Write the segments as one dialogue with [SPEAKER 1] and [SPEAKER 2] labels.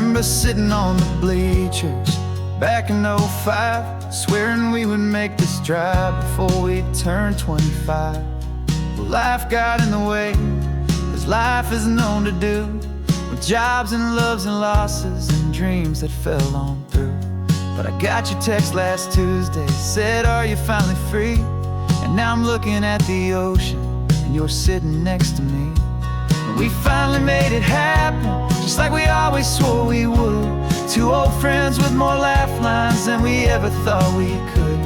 [SPEAKER 1] remember sitting on the bleachers back in '05, swearing we would make this drive before we turned 25. Well, life got in the way, as life is known to do, with jobs and loves and losses and dreams that fell on through. But I got your text last Tuesday, said, are you finally free? And now I'm looking at the ocean, and you're sitting next to me. And we finally made it happen, just like we always swore we would. Two old friends with more laugh lines than we ever thought we could.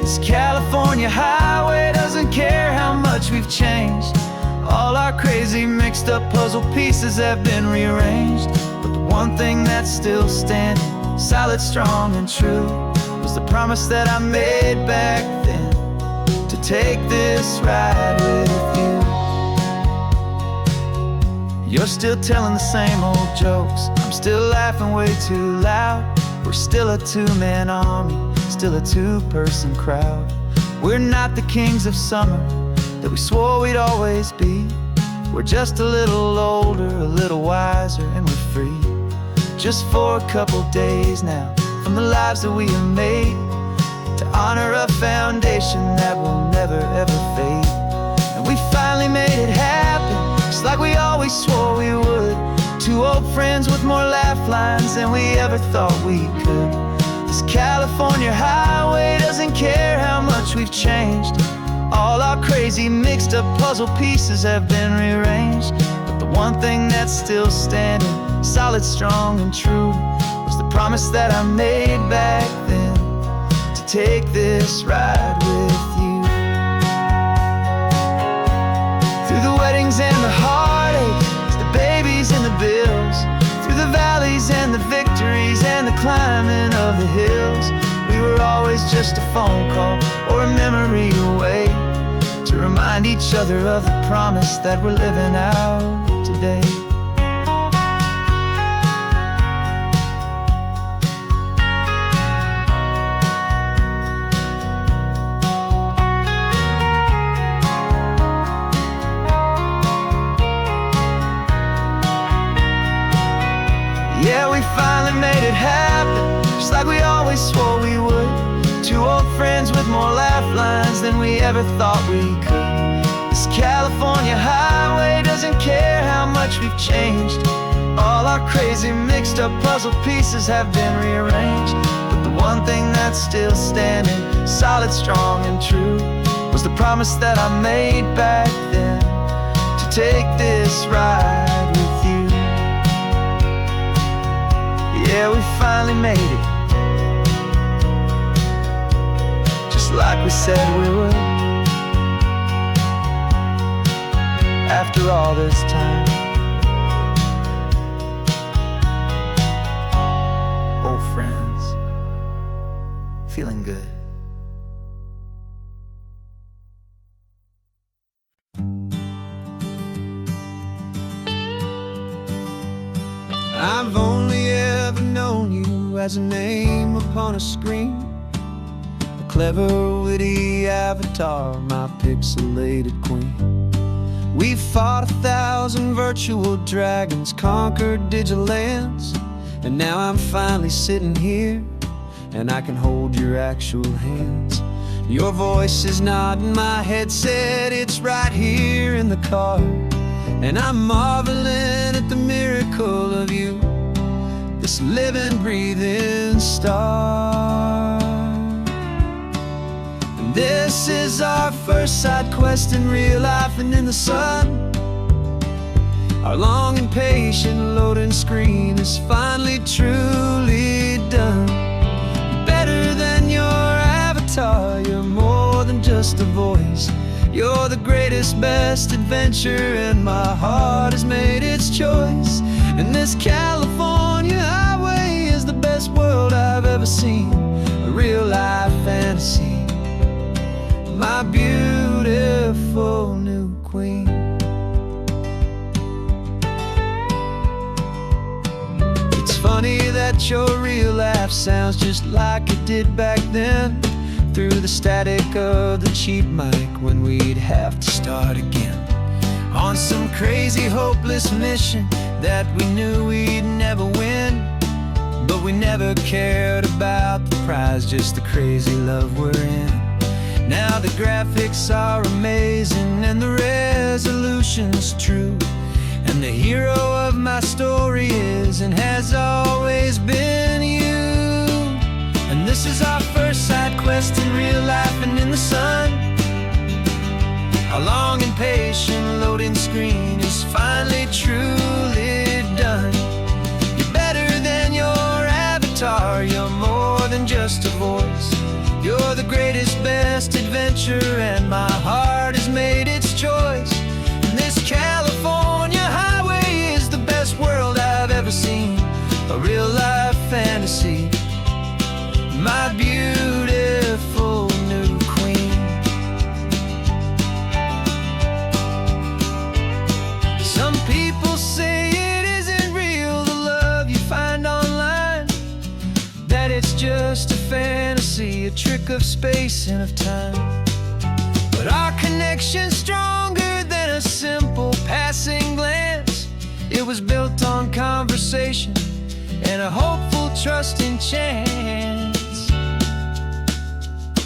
[SPEAKER 1] This California highway doesn't care how much we've changed. All our crazy mixed up puzzle pieces have been rearranged. But the one thing that's still standing, solid, strong, and true, was the promise that I made back then, to take this ride with you. You're still telling the same old jokes, I'm still laughing way too loud. We're still a two-man army, still a two-person crowd. We're not the kings of summer that we swore we'd always be. We're just a little older, a little wiser, and we're free. Just for a couple days now, from the lives that we have made, to honor a foundation that will never ever fade. And we finally made it happen, just like we always swore we would. Two old friends with more laugh lines than we ever thought we could. This California highway doesn't care how much we've changed. All our crazy mixed up puzzle pieces have been rearranged. But the one thing that's still standing, solid, strong, and true, was the promise that I made back then, to take this ride with you. Through the weddings and the heartaches, the babies and the bills, through the valleys and the victories and the climbing of the hills, we were always just a phone call or a memory away, to remind each other of the promise that we're living out today. Yeah, we finally made it happen, just like we always swore we would. Two old friends with more laugh lines than we ever thought we could. This California highway doesn't care how much we've changed. All our crazy mixed up puzzle pieces have been rearranged. But the one thing that's still standing, solid, strong, and true, was the promise that I made back then, to take this ride with you. Yeah, we finally made it, just like we said we would. After all this time, old friends, feeling good.
[SPEAKER 2] I've only ever known you as a name upon a screen, a clever, witty avatar, my pixelated queen. We fought 1,000 virtual dragons, conquered digital lands, and now I'm finally sitting here, and I can hold your actual hands. Your voice is not in my headset, it's right here in the car, and I'm marveling at the miracle of you, this living, breathing star. And this is our first side quest in real life and in the sun. Our long and patient loading screen is finally truly done. Better than your avatar, you're more than just a voice. You're the greatest, best adventure, and my heart has made its choice. And this California highway is the best world I've ever seen, a real life fantasy, my beautiful new queen. It's funny that your real laugh sounds just like it did back then, through the static of the cheap mic when we'd have to start again, on some crazy hopeless mission that we knew we'd never win. but we never cared about the prize, just the crazy love we're in. Now the graphics are amazing and the resolution's true, and the hero of my story is and has always been you. And this is our first side quest in real life and in the sun. Our long and patient loading screen is finally truly done. You're better than your avatar, you're more than just a voice. You're the greatest, best adventure, and my heart has made its choice. And this California highway is the best world I've ever seen, a real life fantasy, my beautiful new queen. Some people say it isn't real, the love you find online, that it's just a fantasy, a trick of space and of time. But our connection's stronger than a simple passing glance. It was built on conversation and a hopeful, trusting chance.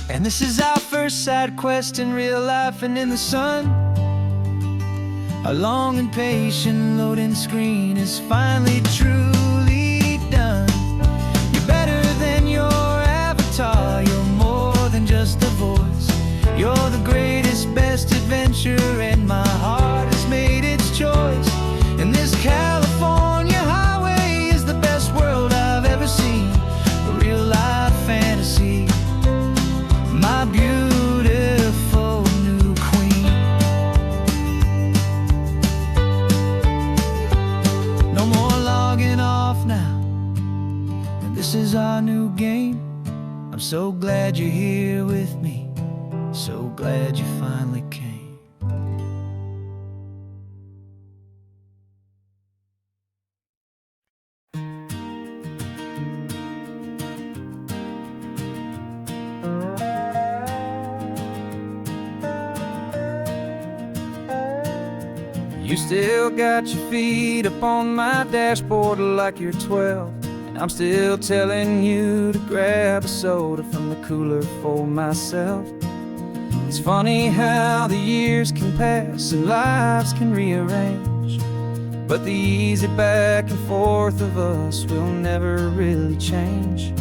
[SPEAKER 2] And this is our first side quest in real life and in the sun. Our long and patient loading screen is finally truly done. You're better than your avatar, you're more than just a voice. You're the greatest, best adventure, and my heart has made its choice. And this California highway is the best world I've ever seen, a real life fantasy, my beautiful new queen. No more logging off now, and this is our new game. I'm so glad you're here with me, so glad you finally came. You still got your feet up on my dashboard like you're 12, and I'm still telling you to grab a soda from the cooler for myself. It's funny how the years can pass and lives can rearrange, but the easy back and forth of us will never really change.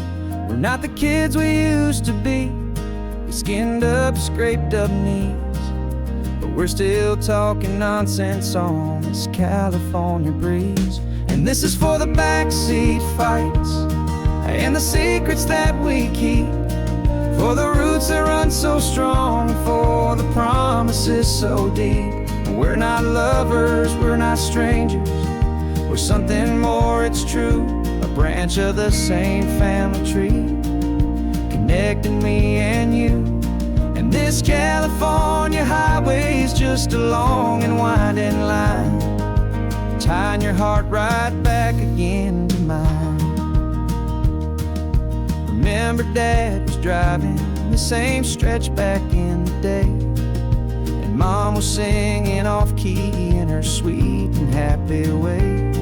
[SPEAKER 2] We're not the kids we used to be, with skinned up, scraped up knees, but we're still talking nonsense on this California breeze. And this is for the backseat fights and the secrets that we keep, for the roots that run so strong, for the promises so deep. We're not lovers, we're not strangers, we're something more, it's true, a branch of the same family tree, connecting me and you. And this California highway is just a long and winding line, tying your heart right back again to mine. Remember Dad was driving the same stretch back in the day, and Mom was singing off-key in her sweet and happy way.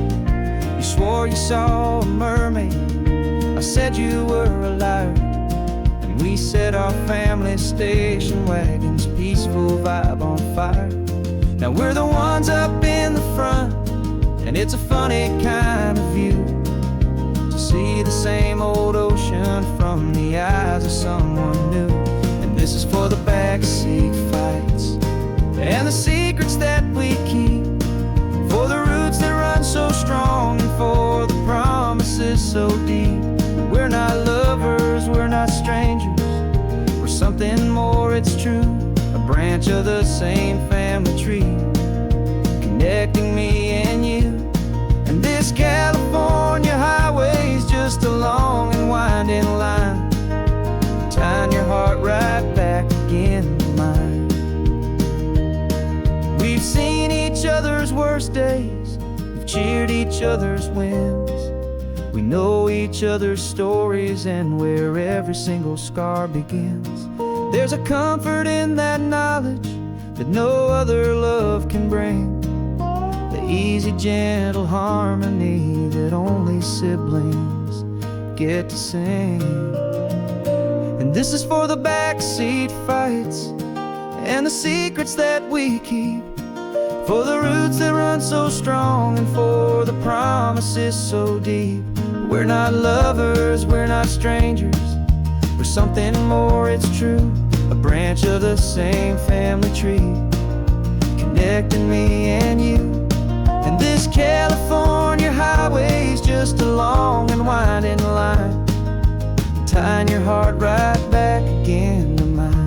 [SPEAKER 2] You swore you saw a mermaid, I said you were a liar, and we set our family station wagon's peaceful vibe on fire. Now we're the ones up in the front, and it's a funny kind of view to see the same old ocean from the eyes of someone new. And this is for the backseat fights and the secrets that we keep, for the roots that run so strong and for the promises so deep. We're not lovers, we're not strangers, we're something more, it's true, a branch of the same family tree, connecting me and you. And this California highway is just a long and winding line, tying your heart right back again to mine. We've seen each other's worst days, we've cheered each other's wins, we know each other's stories and where every single scar begins. There's a comfort in that knowledge that no other love can bring, the easy, gentle harmony that only siblings
[SPEAKER 1] get to sing. And this is for the backseat fights and the secrets that we keep, for the roots that run so strong and for the promises so deep. We're not lovers, we're not strangers, we're something more, it's true. A branch of the same family tree, connecting me and you. And this California highway's just a long and winding line, tying your heart right back again to mine.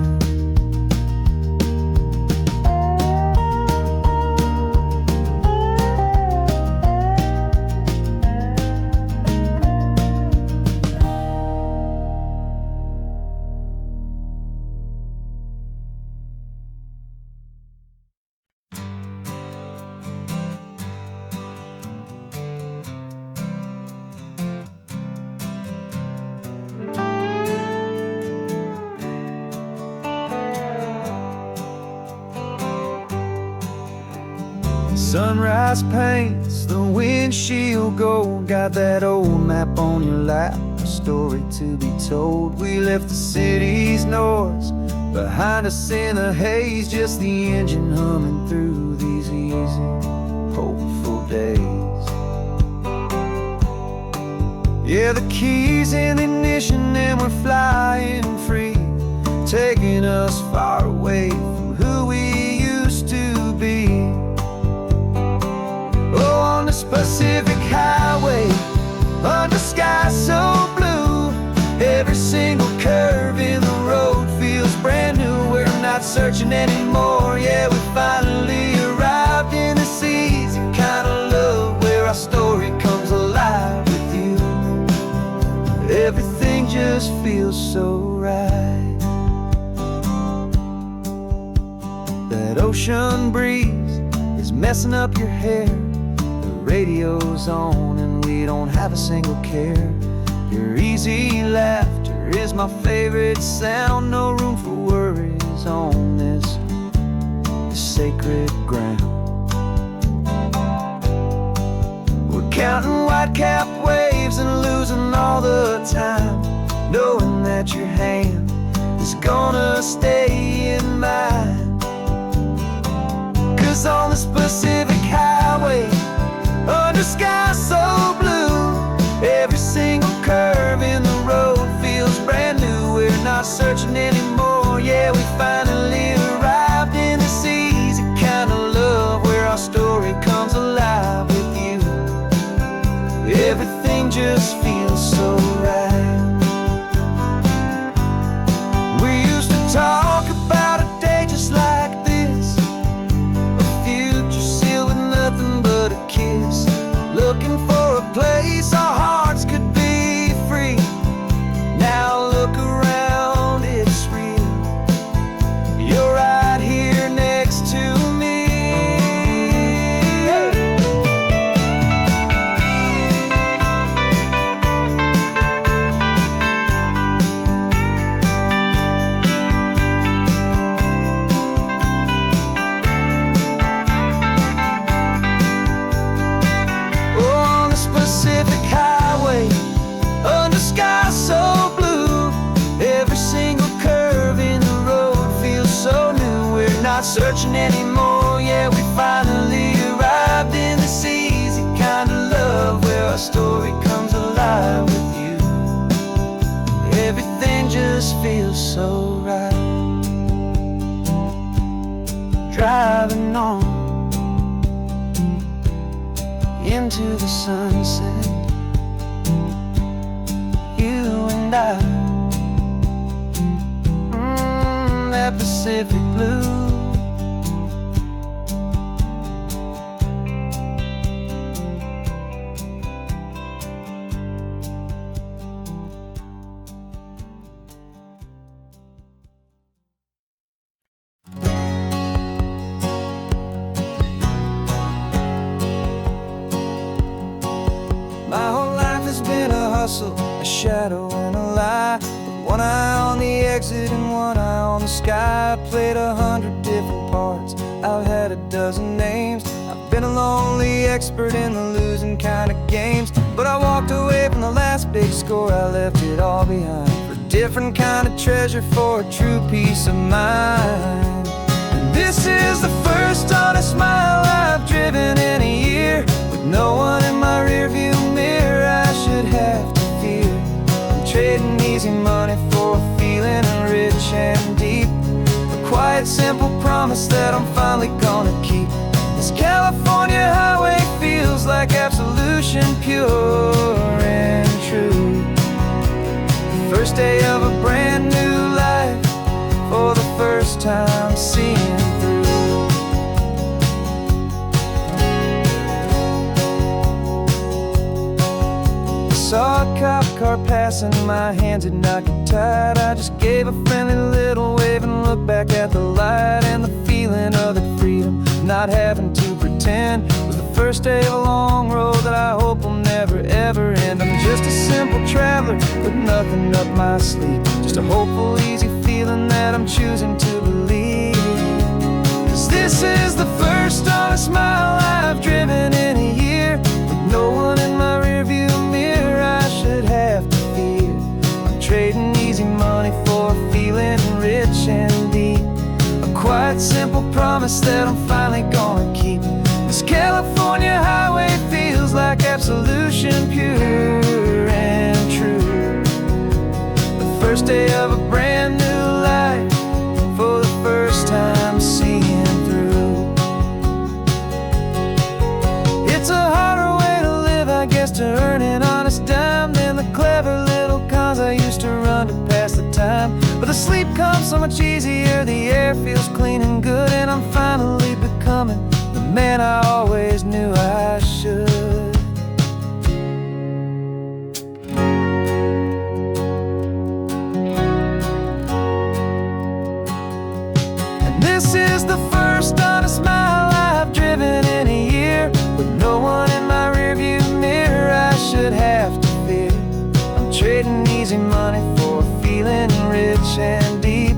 [SPEAKER 1] Sunrise paints the windshield gold, got that old map on your lap, a story to be told. We left the city's noise behind us in the haze, just the engine humming through these easy, hopeful days. Yeah, the keys in the ignition and we're flying free, taking us far away from who we used to be. Oh, on this Pacific highway, under sky so blue, every single curve in the road feels brand new. We're not searching anymore, yeah, we finally arrived in this easy kind of love, where our story comes alive with you. Everything just feels so right. That ocean breeze is messing up your hair, radio's on and we don't have a single care. Your easy laughter is my favorite sound, no room for worries on this sacred ground. We're counting white-capped waves and losing all the time, knowing that your hand is gonna stay in mine. 'Cause on this Pacific highway, under sky so blue, every single curve in the road feels brand new. We're not searching anymore, yeah, we finally arrived in this easy kind of love, where our story comes alive with you. Everything just feels so right. We used to talk about a day just like this, a future sealed with nothing but a kiss, looking for a place our hearts could be free. Now look around, it's real. You're right here next to me. Pacific highway, under sky so blue, every single curve in the road feels so new. We're not searching anymore, yeah, we finally arrived in this easy kind of love, where our story comes alive with you. Everything just feels so right. Driving on into the sunset, you and I, that Pacific blue. My whole life has been a hustle, a shadow and a lie, with one eye on the exit and one eye on the sky. I played 100 different parts, I've had a dozen names, I've been a lonely expert in the losing kind of games. But I walked away from the last big
[SPEAKER 2] score, I left it all behind for a different kind of treasure, for a true peace of mind. And this is the first honest mile I've driven in a year, with no one in my rearview mirror I should have to fear. I'm trading easy money for a feeling rich and deep, a quiet, simple promise that I'm finally gonna keep. This California highway feels like absolution, pure and true. The first day of a brand new life, for the first time seeing through. Saw a cop car passing, my hands had not got tied. I just gave a friendly little wave and looked back at the light. And the feeling of the freedom, not having to pretend, was the first day of a long road that I hope will never ever end. I'm just a simple traveler with nothing up my sleeve, just a hopeful, easy feeling that I'm choosing to believe. 'Cause this is the first honest mile I've driven in a year, with no one in my rearview mirror I should have to fear. I'm trading easy money for a feeling rich and deep, a quiet, simple promise that I'm finally gonna keep. This California highway feels like absolution, pure and true. The first day of a brand new life, for the first time seeing through. It's a harder way to live, I guess, to earn an honest dime than the clever little cons I used to run to pass the time. But the sleep comes so much easier, the air feels clean and good, and I'm finally becoming the man I always knew I should. And this is the first honest mile I've driven in a year, with no one in my rearview mirror I should have to fear. I'm trading easy money for a feeling rich and deep,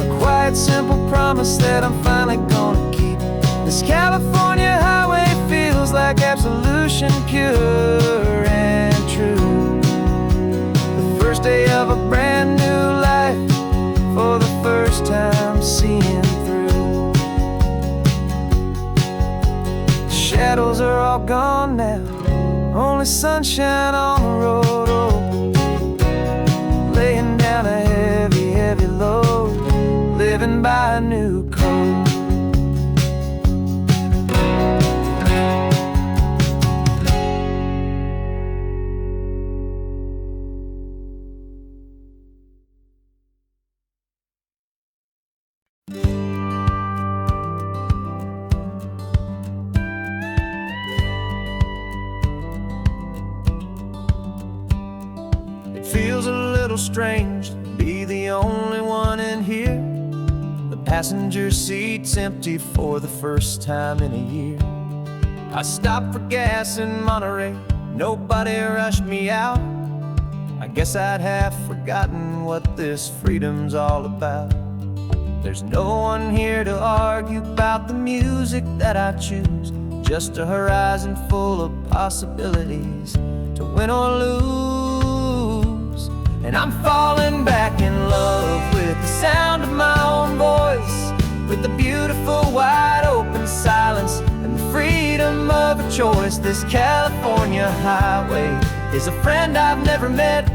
[SPEAKER 2] a quiet, simple promise that I'm finally gonna keep. This California highway feels like absolution, pure and true. The first day of a brand new life, for the first time seeing through. The shadows are all gone now, only sunshine on the road. Oh, laying down a heavy, heavy load, living by a new code. Feels a little strange to be the only one in here. The passenger seat's empty for the first time in a year. I stopped for gas in Monterey, nobody rushed me out. I guess I'd have forgotten what this freedom's all about. There's no one here to argue about the music that I choose, just a horizon full of possibilities to win or lose. And I'm falling back in love with the sound of my own voice, with the beautiful wide open silence and the freedom of a choice. This California highway is a friend I've never met,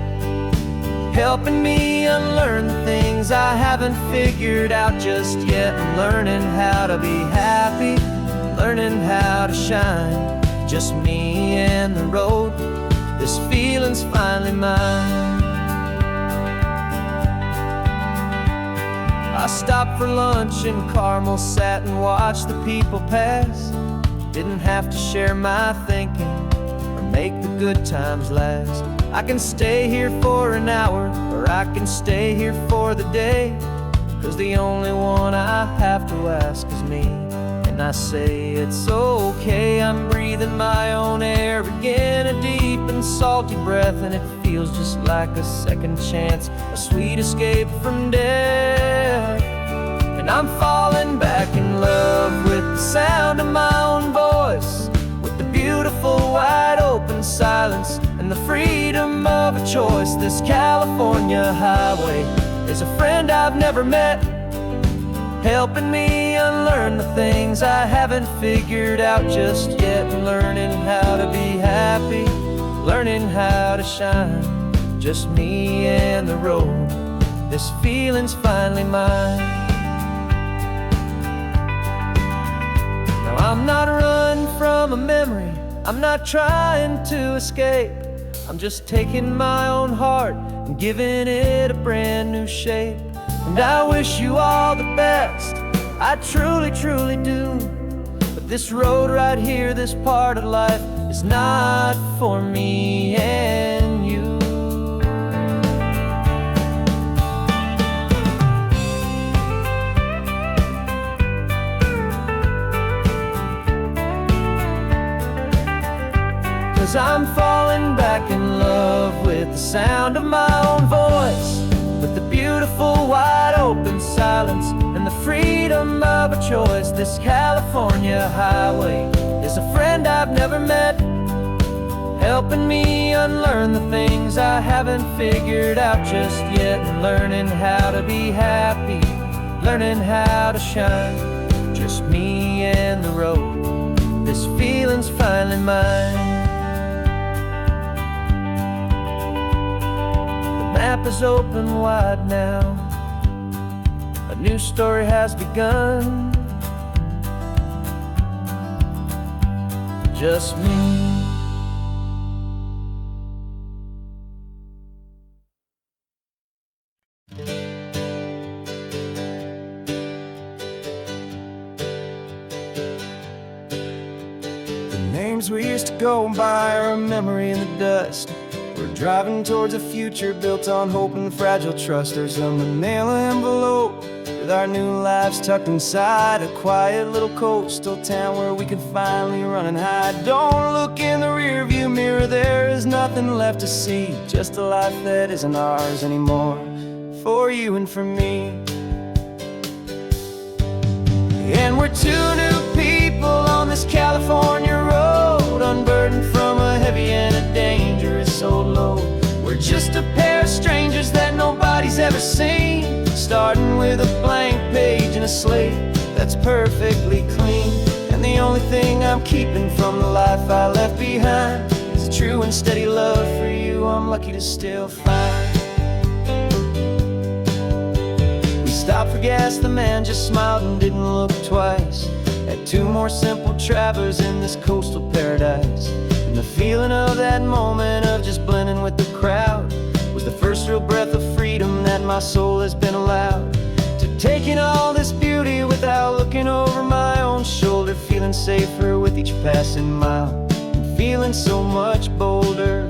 [SPEAKER 2] helping me unlearn the things I haven't figured out just yet. I'm learning how to be happy, learning how to shine, just me and the road. This feeling's finally mine. I stopped for lunch in Carmel, sat and watched the people pass. Didn't have to share my thinking or make the good times last. I can stay here for an hour, or I can stay here for the day, 'cause the only one I have to ask is me. And I say it's okay, I'm breathing my own air again, a deep and salty breath, and it feels just like a second chance, a sweet escape from death. And I'm falling back in love with the sound of my own voice, with the beautiful wide open silence and the freedom of a choice. This California highway is a friend I've never met, helping me unlearn the things I haven't figured out just yet. Learning how to be happy, learning how to shine, just me and the road. This feeling's finally mine. Now I'm not running from a memory, I'm not trying to escape. I'm just taking my own heart and giving it a brand new shape. And I wish you all the best, I truly, truly do. But this road right here, this part of life, is not for me and you. Cause I'm falling back in love with the sound of my own voice, with the beautiful wide open silence and the freedom of a choice. This California highway is a friend I've never met, helping me unlearn the things I haven't figured out just yet. And learning how to be happy, learning how to shine, just me and the road. This feeling's finally mine. The map is open wide now, a new story has begun. Just me. The names we used to go by are a memory in the dust. We're driving towards a future built on hope and fragile trust. There's a manila envelope with our new lives tucked inside, a quiet little coastal town where we can finally run and hide. Don't look in the rearview mirror, there is nothing left to see, just a life that isn't ours anymore, for you and for me. And we're two new people on this California road, unburdened from a heavy and a dangerous old load. We're just a pair of strangers that nobody's ever seen, starting with a blank page and a slate that's perfectly clean. And the only thing I'm keeping from the life I left behind is a true and steady love for you I'm lucky to still find. We stopped for gas, the man just smiled and didn't look twice. Had two more simple travelers in this coastal paradise. And the feeling of that moment of just blending with the crowd was the first real breath of freedom that my soul has been allowed to take in all this beauty without looking over my own shoulder, feeling safer with each passing mile and feeling so much bolder.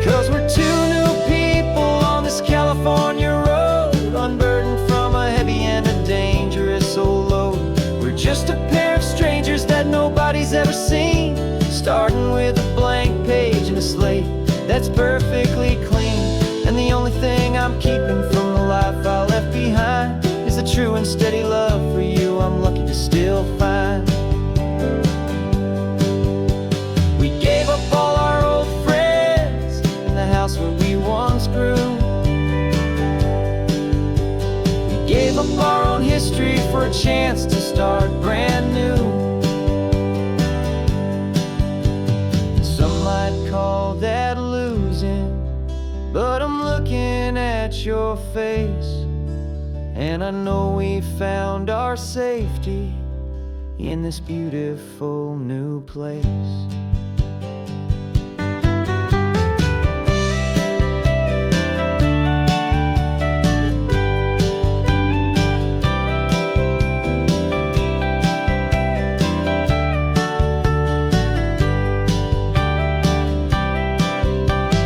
[SPEAKER 2] Cause we're two new people on this California road, unburdened from a heavy and a dangerous old load. We're just a pair of strangers that nobody's ever seen, starting with a blank page and a slate that's perfectly clean. And the only thing I'm keeping from the life I left behind is the true and steady love for you I'm lucky to still find. We gave up all our old friends in the house where we once grew. We gave up our own history for a chance to start brand new. Some might call that losing, but I'm looking at your face, and I know we found our safety in this beautiful new place.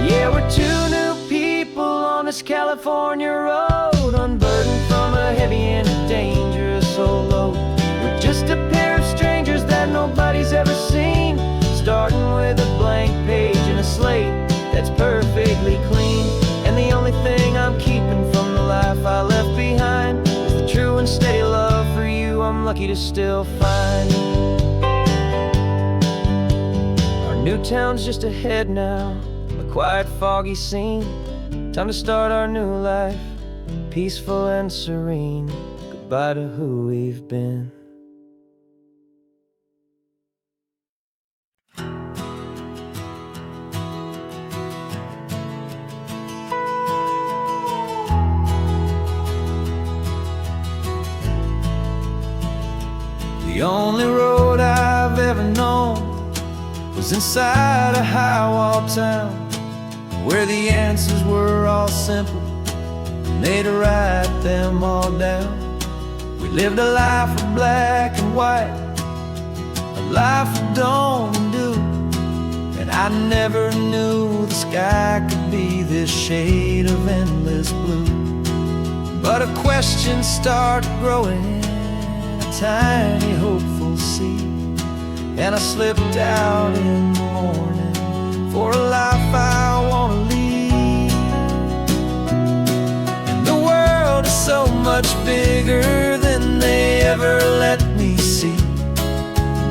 [SPEAKER 2] Yeah, we're two new people on this California road, unburdened from a heavy and a dangerous old load. We're just a pair of strangers that nobody's ever seen, starting with a blank page and a slate that's perfectly clean. And the only thing I'm keeping from the life I left behind is the true and steady love for you I'm lucky to still find. New town's just ahead now, a quiet, foggy scene. Time to start our new life, peaceful and serene. Goodbye to who we've been.
[SPEAKER 1] The only road I've ever known was inside a high-wall town, where the answers were all simple, and they'd write them all down. We lived a life of black and white, a life of dawn and dew, and I never knew the sky could be this shade of endless blue. But a question started growing, a tiny hopeful seed, and I slipped out in the morning for a life I want to lead. And the world is so much bigger than they ever let me see,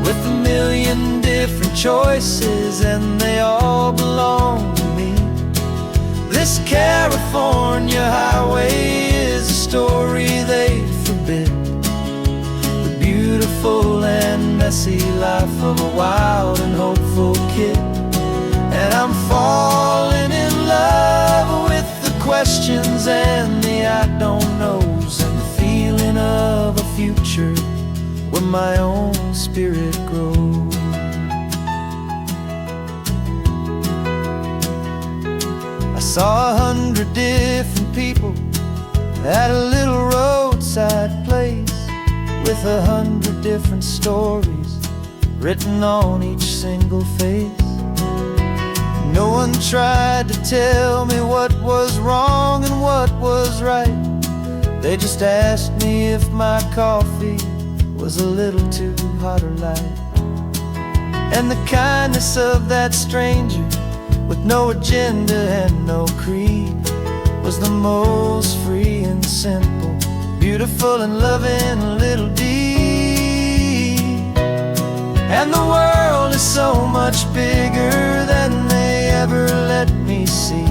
[SPEAKER 1] with a million different choices and they all belong to me. This California highway is a story they forbid, the beautiful and messy life of a wild and hopeful kid. And I'm falling in love with the questions and the I don't knows, and the feeling of a future where my own spirit grows. I saw 100 different people at a little roadside place, with 100 different stories written on each single face. No one tried to tell me what was wrong and what was right. They just asked me if my coffee was a little too hot or light. And the kindness of that stranger, with no agenda and no creed, was the most free and simple, beautiful and loving little deed. And the world is so much bigger than they ever let me see,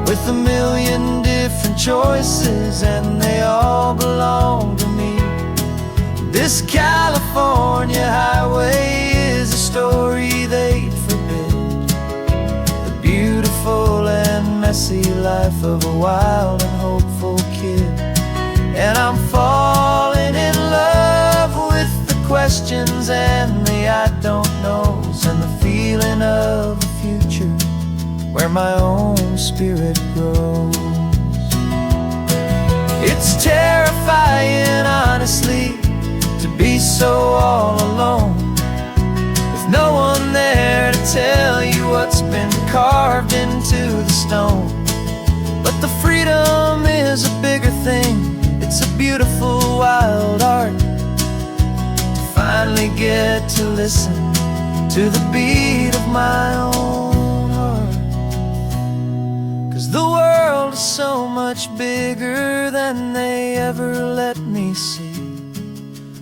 [SPEAKER 1] with a million different choices and they all belong to me. This California highway is a story they'd forbid, the beautiful and messy life of a wild and hopeful kid. And I'm falling in love with the questions and the I don't knows, and the feeling of a future where my own spirit grows. It's terrifying, honestly, to be so all alone, with no one there to tell you what's been carved into the stone. But the freedom is a bigger thing, it's a beautiful wild art, to finally get to listen to the beat of my own heart. 'Cause the world is so much bigger than they ever let me see,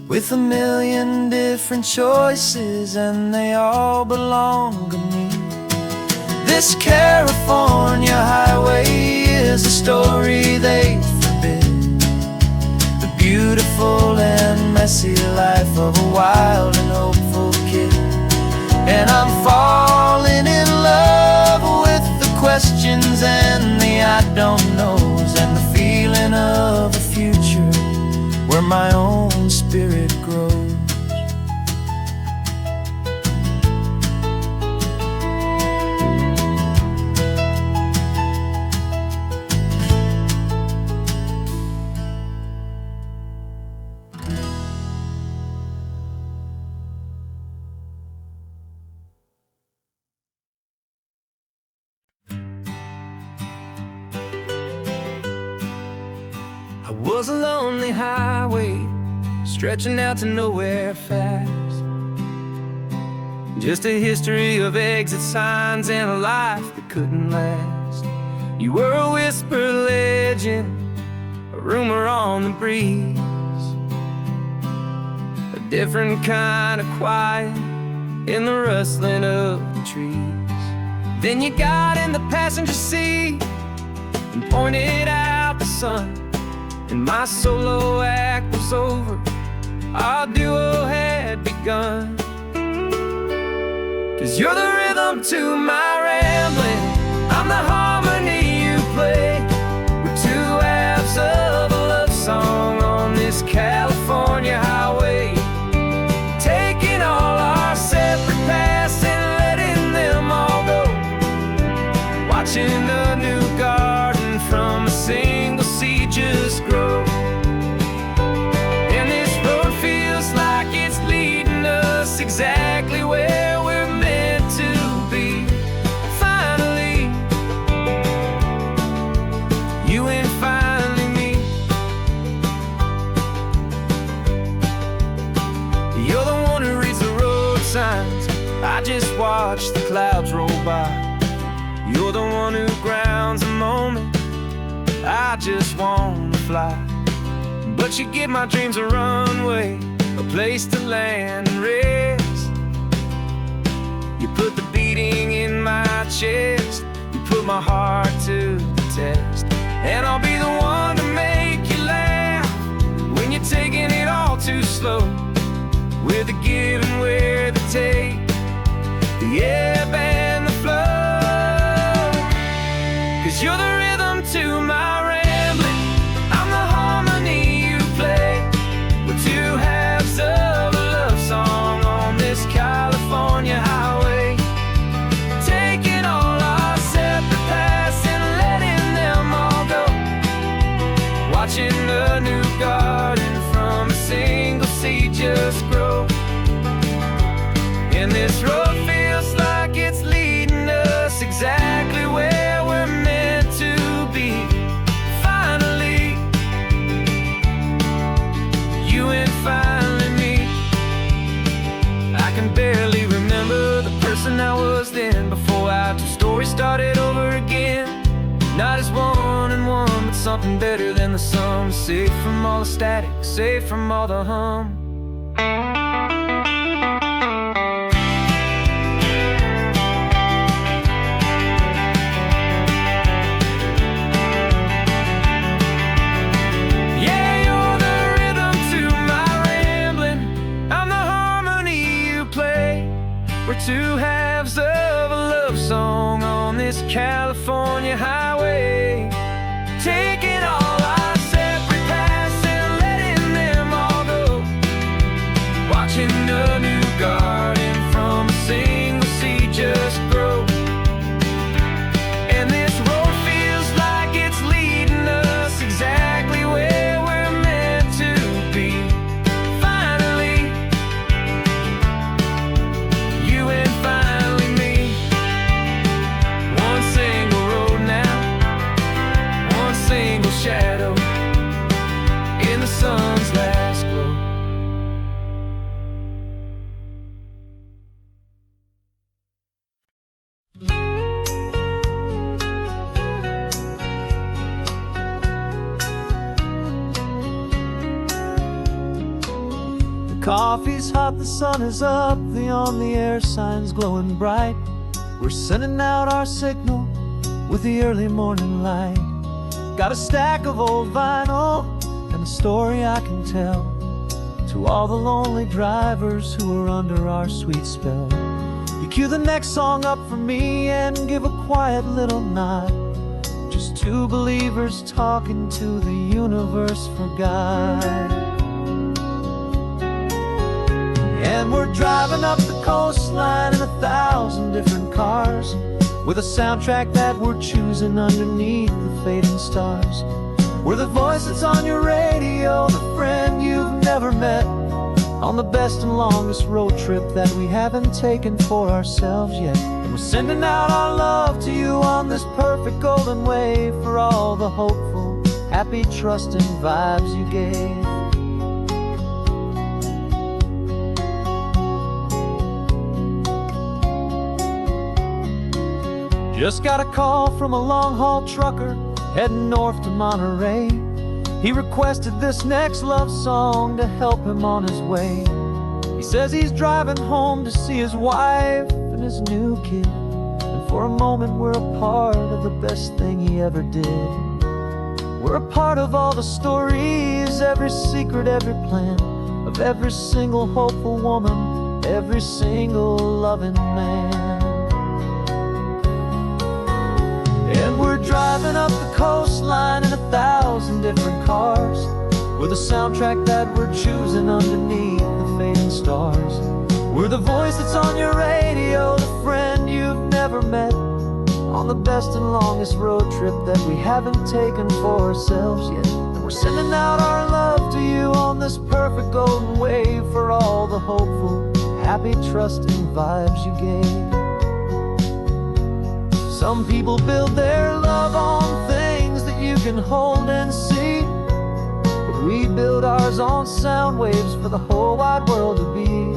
[SPEAKER 1] with a million different choices and they all belong to me. This California highway is a story they forbid, the beautiful and messy life of a wild and hopeful kid. And I'm falling in love with the questions and the I don't knows, and the feeling of a future where my own spirit grows. I was a lonely highway, stretching out to nowhere fast. Just a history of exit signs and a life that couldn't last. You were a whisper legend, a rumor on the breeze, a different kind of quiet in the rustling of
[SPEAKER 2] Then you got in the passenger seat and pointed out the sun, and my solo act was over, our duo had begun. 'Cause you're the rhythm to my rambling, I'm the harmony you play. We're two halves of a love song on this California highway, taking all our separate paths and letting them all go, watching a new garden from a single seed just grow. And this road feels like it's leading us exactly where we're meant to be. Finally, you and finally me. You're the one who reads the road signs, I just watch the clouds roll by. You're the one who grounds the moment, I just wanna fly. But you give my dreams a runway, a place to land and rest. You put the beating in my chest, you put my heart to the test. And I'll be the one to make you laugh when you're taking it all too slow, with the give and with the take, the ebb and the flow. 'Cause you're the rhythm to my rambling, I'm the harmony you play. We're two halves of a love song on this California highway, taking all our separate paths and letting them all go, watching a new garden from a single seed just grow. And this road feels like it's leading us exactly where we're meant to be. Finally, you and finally me. I can barely remember the person I was then, before our two stories started over again. Not as one and one, but something better than the sum. Safe from all the static, safe from all the hum. We're two halves of a love song on this California highway, taking all our separate paths and letting them all go, watching a new garden from a single seed just grow. And this road feels like it's leading us exactly where we're meant to be. Finally, you and finally me. One single road now, one single shadow in the sun's last glow. The coffee's hot, the sun is up, the on the air sign's glowing bright. We're sending out our signal with the early morning light. Got a stack of old vinyl and a story I can tell to all the lonely drivers who are under our sweet spell. You cue the next song up for me and give a quiet little nod, just two believers talking to the universe for God. And we're driving up the coastline in 1,000 different cars, with a soundtrack that we're choosing underneath the fading stars. We're the voice that's on your radio, the friend you've never met, on the best and longest road trip that we haven't taken for ourselves yet. And we're sending out our love to you on this perfect golden wave, for all the hopeful, happy, trusting vibes you gave. Just got a call from a long-haul trucker heading north to Monterey. He requested this next love song to help him on his way. He says he's driving home to see his wife and his new kid.
[SPEAKER 1] And for a moment we're a part of the best thing he ever did. We're a part of all the stories, every secret, every plan, of every single hopeful woman, every single loving man. And we're driving up the coastline in 1,000 different cars, with a soundtrack that we're choosing underneath the fading stars. We're the voice that's on your radio, the friend you've never met, on the best and longest road trip that we haven't taken for ourselves yet. And we're sending out our love to you on this perfect golden wave, for all the hopeful, happy, trusting vibes you gave. Some people build their love on things that you can hold and see, but we build ours on sound waves for the whole wide world to be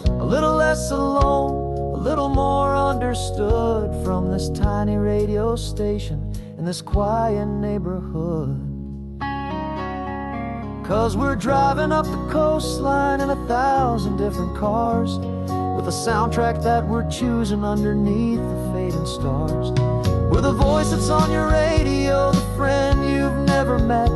[SPEAKER 1] a little less alone, a little more understood, from this tiny radio station in this quiet neighborhood. 'Cause we're driving up the coastline in 1,000 different cars, with a soundtrack that we're choosing underneath the fading stars. We're the voice that's on your radio, the friend you've never met,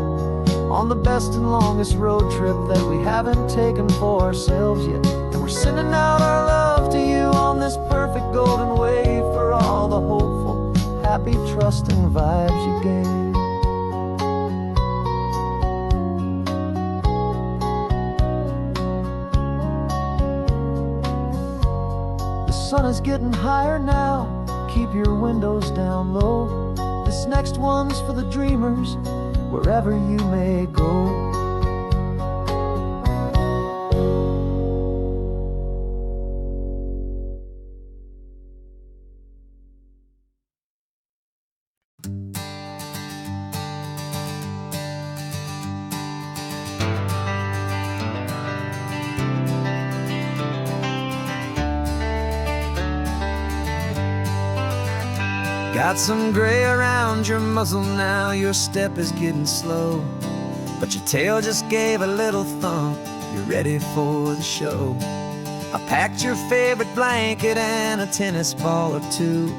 [SPEAKER 1] on the best and longest road trip that we haven't taken for ourselves yet. And we're sending out our love to you on this perfect golden wave, for all the hopeful, happy, trusting vibes you gave. The sun is getting higher now, keep your windows down low. This next one's for the dreamers, wherever you may go. Got some gray around your muzzle now, your step is getting slow, but your tail just gave a little thump, you're ready for the show. I packed your favorite blanket and a tennis ball or two.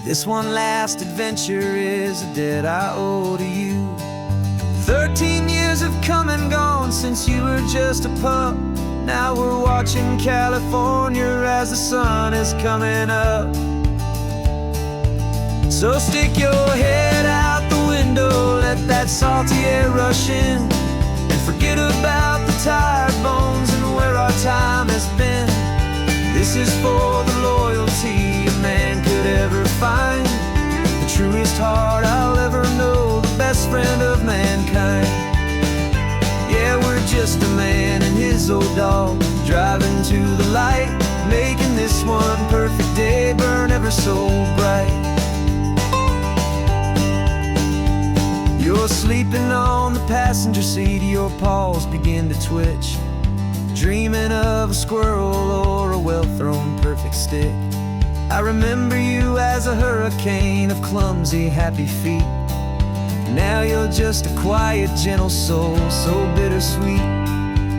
[SPEAKER 1] This one last adventure is a debt I owe to you. 13 years have come and gone since you were just a pup. Now we're watching California as the sun is coming up. So stick your head out the window, let that salty air rush in, and forget about the tired bones and where our time has been. This is for the loyalty a man could ever find, the truest heart I'll ever know, the best friend of mankind. Yeah, we're just a man and his old dog, driving to the light, making this one perfect day burn ever so bright. You're sleeping on the passenger seat, your paws begin to twitch, dreaming of a squirrel or a well-thrown perfect stick. I remember you as a hurricane of clumsy, happy feet. Now you're just a quiet, gentle soul, so bittersweet.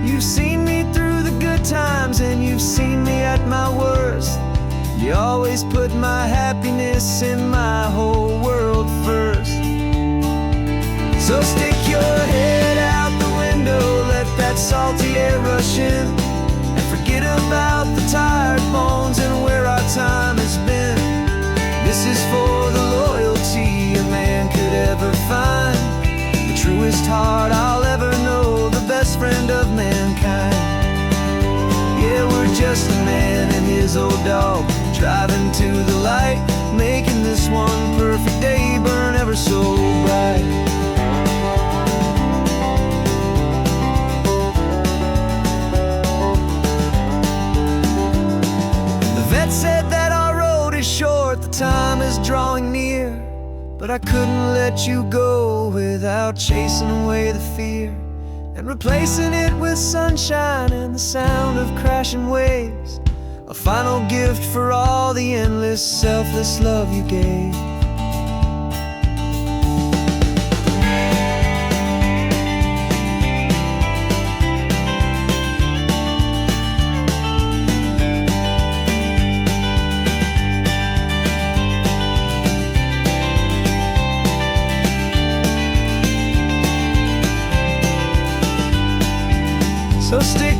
[SPEAKER 1] You've seen me through the good times and you've seen me at my worst. You always put my happiness in my whole world first. So stick your head out the window, let that salty air rush in, and forget about the tired bones and where our time has been. This is for the loyalty a man could ever find, the truest heart I'll ever know, the best friend of mankind. Yeah, we're just a man and his old dog, driving to the light, making this one perfect day burn ever so bright. Vet said that our road is short, the time is drawing near, but I couldn't let you go without chasing away the fear, and replacing it with sunshine and the sound of crashing waves, a final gift for all the endless, selfless love you gave.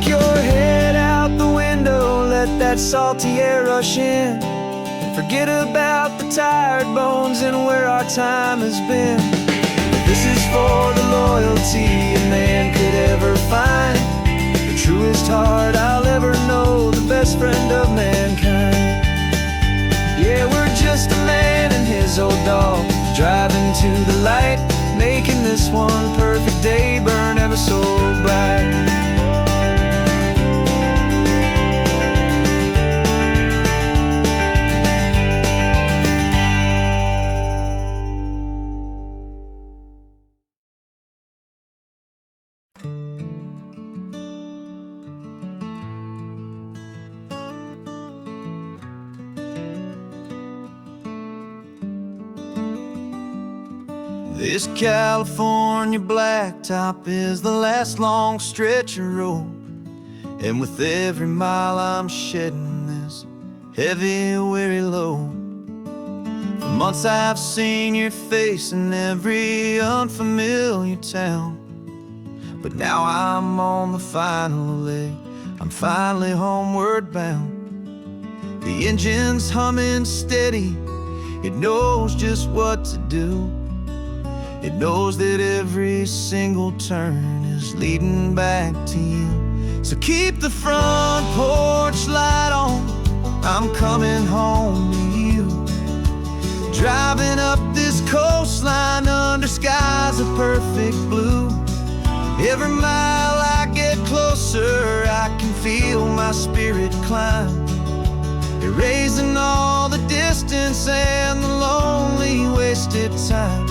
[SPEAKER 2] Stick your head out the window, let that salty air rush in, and forget about the tired bones and where our time has been. This is for the loyalty a man could ever find, the truest heart I'll ever know, the best friend of mankind. Yeah, we're just a man and his old dog, driving to the light, making this one perfect day burn ever so bright. This California blacktop is the last long stretch of road, and with every mile I'm shedding this heavy, weary load. For months I've seen your face in every unfamiliar town, but now I'm on the final leg, I'm finally homeward bound. The engine's humming steady, it knows just what to do. It knows that every single turn is leading back to you. So keep the front porch light on, I'm coming home to you. Driving up this coastline under skies of perfect blue. Every mile I get closer, I can feel my spirit climb, erasing all the distance and the lonely wasted time.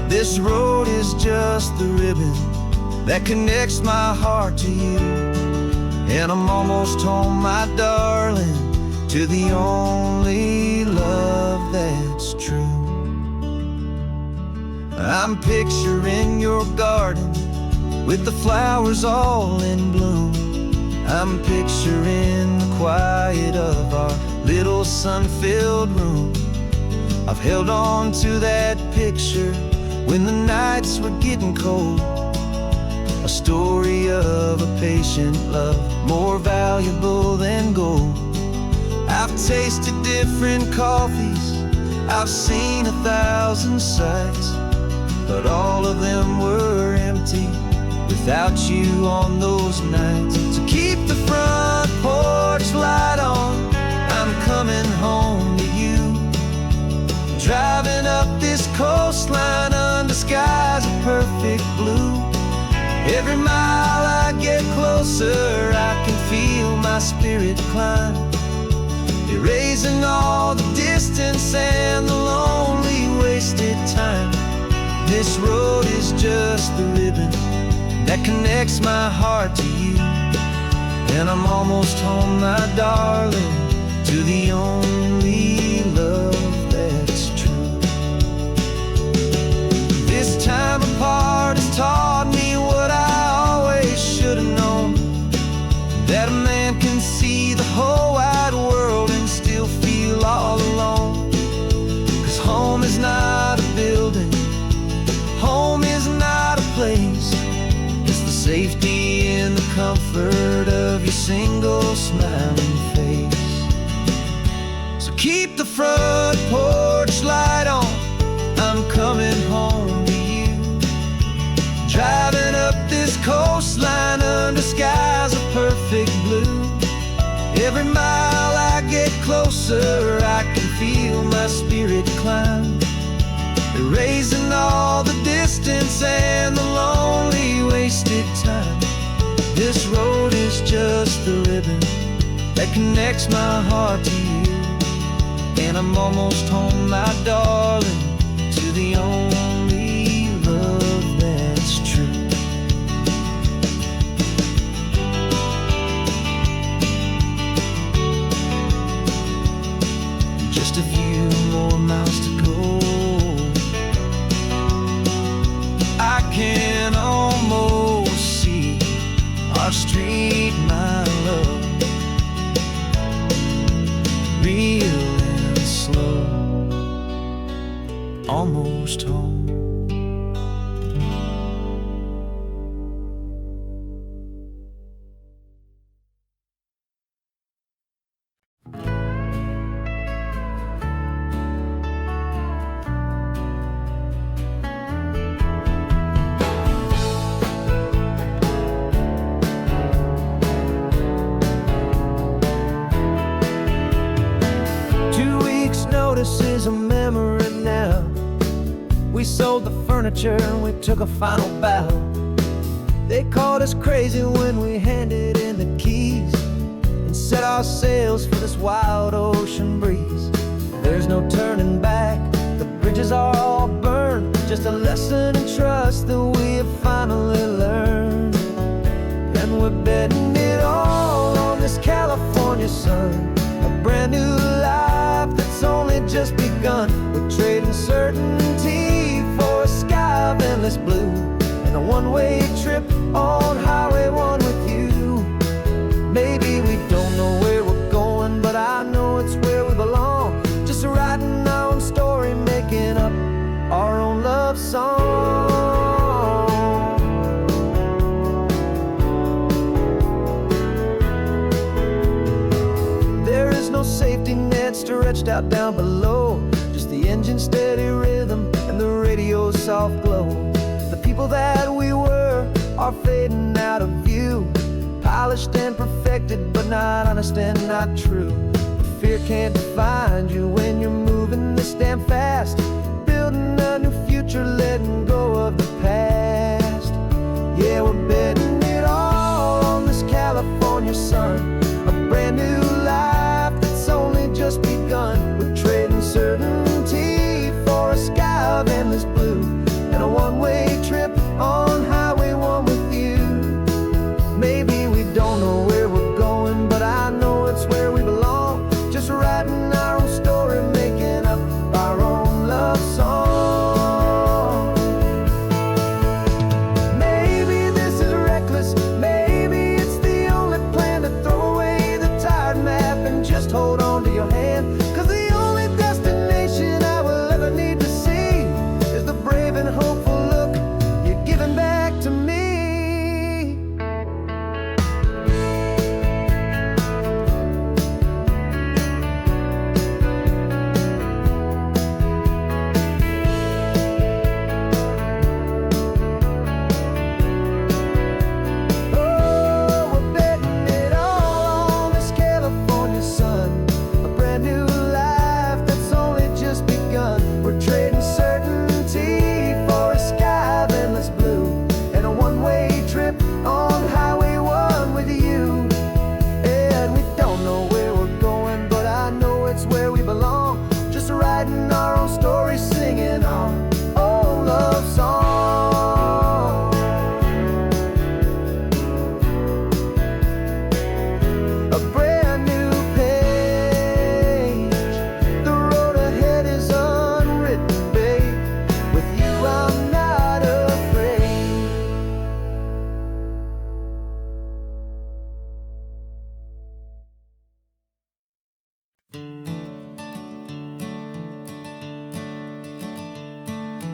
[SPEAKER 2] This road is just the ribbon that connects my heart to you, and I'm almost home, my darling, to the only love that's true. I'm picturing your garden with the flowers all in bloom. I'm picturing the quiet of our little sun-filled room. I've held on to that picture when the nights were getting cold, a story of a patient love, more valuable than gold. I've tasted different coffees, I've seen 1,000 sights, but all of them were empty without you on those nights. So keep the front porch light on, I'm coming home to you. Driving up this coastline under skies of perfect blue. Every mile I get closer, I can feel my spirit climb, erasing all the distance and the lonely wasted time. This road is just the ribbon that connects my heart to you, and I'm almost home, my darling, to the only love that's true. This time apart has taught me what I always should have known, that a man can see the whole wide world and still feel all alone. 'Cause home is not a building, home is not a place, it's the safety and the comfort of your single smiling face. So keep the front porch light on, I'm coming home to you. Driving up this coastline under skies of perfect blue. Every mile I get closer, I can feel my spirit climb, erasing all the distance and the lonely wasted time. This road is just the ribbon that connects my heart to you, and I'm almost home, my darling, to the only love that's true. Just a few more miles to go, I can almost see our street, my love, real and slow, almost home. this is a memory now. We sold the furniture and we took a final bow. They called us crazy when we handed in the keys and set our sails for this wild ocean breeze. There's no turning back, the bridges are all burned. Just a lesson in trust that we have finally learned. And we're betting it all on this California sun, a brand new life that's only just begun. We're trading certainty for a sky of endless blue and a one-way trip on Highway 1 with you. Maybe we don't know where we're going, but I know it's where we belong. Just writing our own story, making up our own love song. There is no safety net stretched out down below, just the engine's steady rhythm and the radio's soft glow. The people that we were are fading out of view, polished and perfected, but not honest and not true. Fear can't define you when you're moving this damn fast, building a new future, letting go of the past. Yeah, we're betting it all on this California sun, a brand new life that's only just begun. We're trading certainty for a sky of endless blue and a one-way trip on Highway 1 with you. Maybe we don't know where we're going, but I know it's where we belong. Just writing our own story, making up our own love song. Maybe this is reckless, maybe it's the only plan to throw away the tired map and just hold on to your hand. 'Cause the only destination I will ever need to see is the brave and hopeful look you're giving back to me.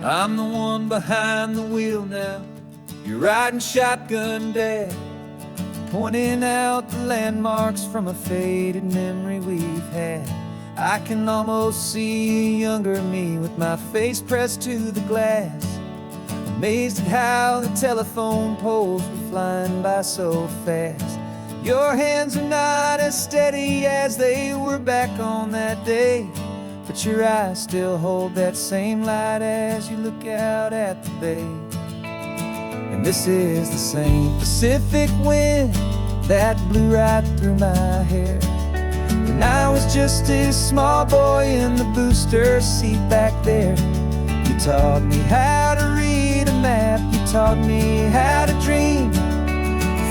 [SPEAKER 2] I'm the one behind the wheel now. You're riding shotgun, Dad, pointing out the landmarks from a faded memory we've had. I can almost see a younger me with my face pressed to the glass, amazed at how the telephone poles were flying by so fast. Your hands are not as steady as they were back on that day, but your eyes still hold that same light as you look out at the bay. And this is the same Pacific wind that blew right through my hair when I was just a small boy in the booster seat back there. You taught me how to read a map, you taught me how to dream,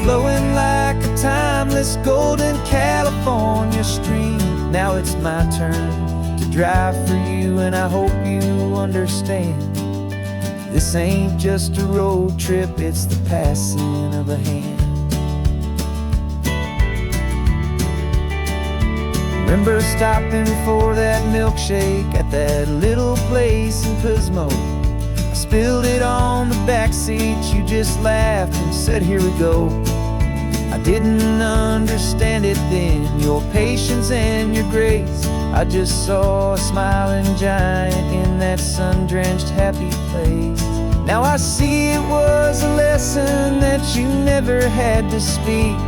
[SPEAKER 2] flowing like a timeless golden California stream. Now it's my turn to drive for you, and I hope you understand. This ain't just a road trip, it's the passing of a hand. Remember stopping for that milkshake at that little place in Pismo? I spilled it on the back seat, you just laughed and said, here we go. I didn't understand it then, your patience and your grace. I just saw a smiling giant in that sun-drenched happy place. Now I see it was a lesson that you never had to speak,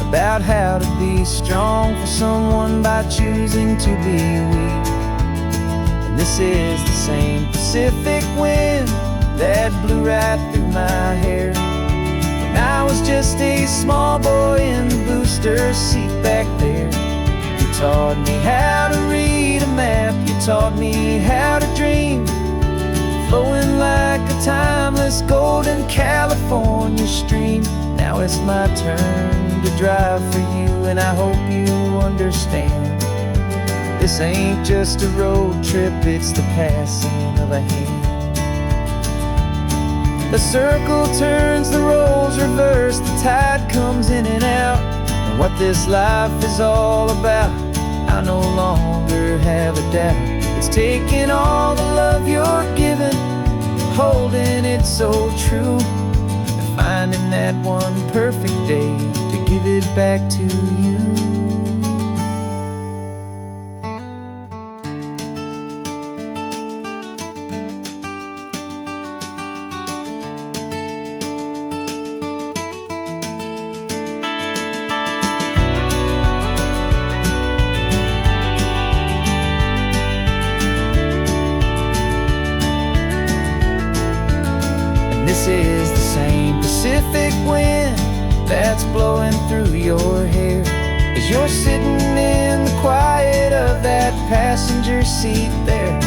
[SPEAKER 2] about how to be strong for someone by choosing to be weak.
[SPEAKER 1] This is the same Pacific wind that blew right through my hair when I was just a small boy in the booster seat back there. You taught me how to read a map, you taught me how to dream, flowing like a timeless golden California stream. Now it's my turn to drive for you, and I hope you understand. This ain't just a road trip, it's the passing of a hand. The circle turns, the roles reverse, the tide comes in and out. And what this life is all about, I no longer have a doubt. It's taking all the love you're giving, holding it so true, and finding that one perfect day to give it back to you. This is the same Pacific wind that's blowing through your hair as you're sitting in the quiet of that passenger seat there.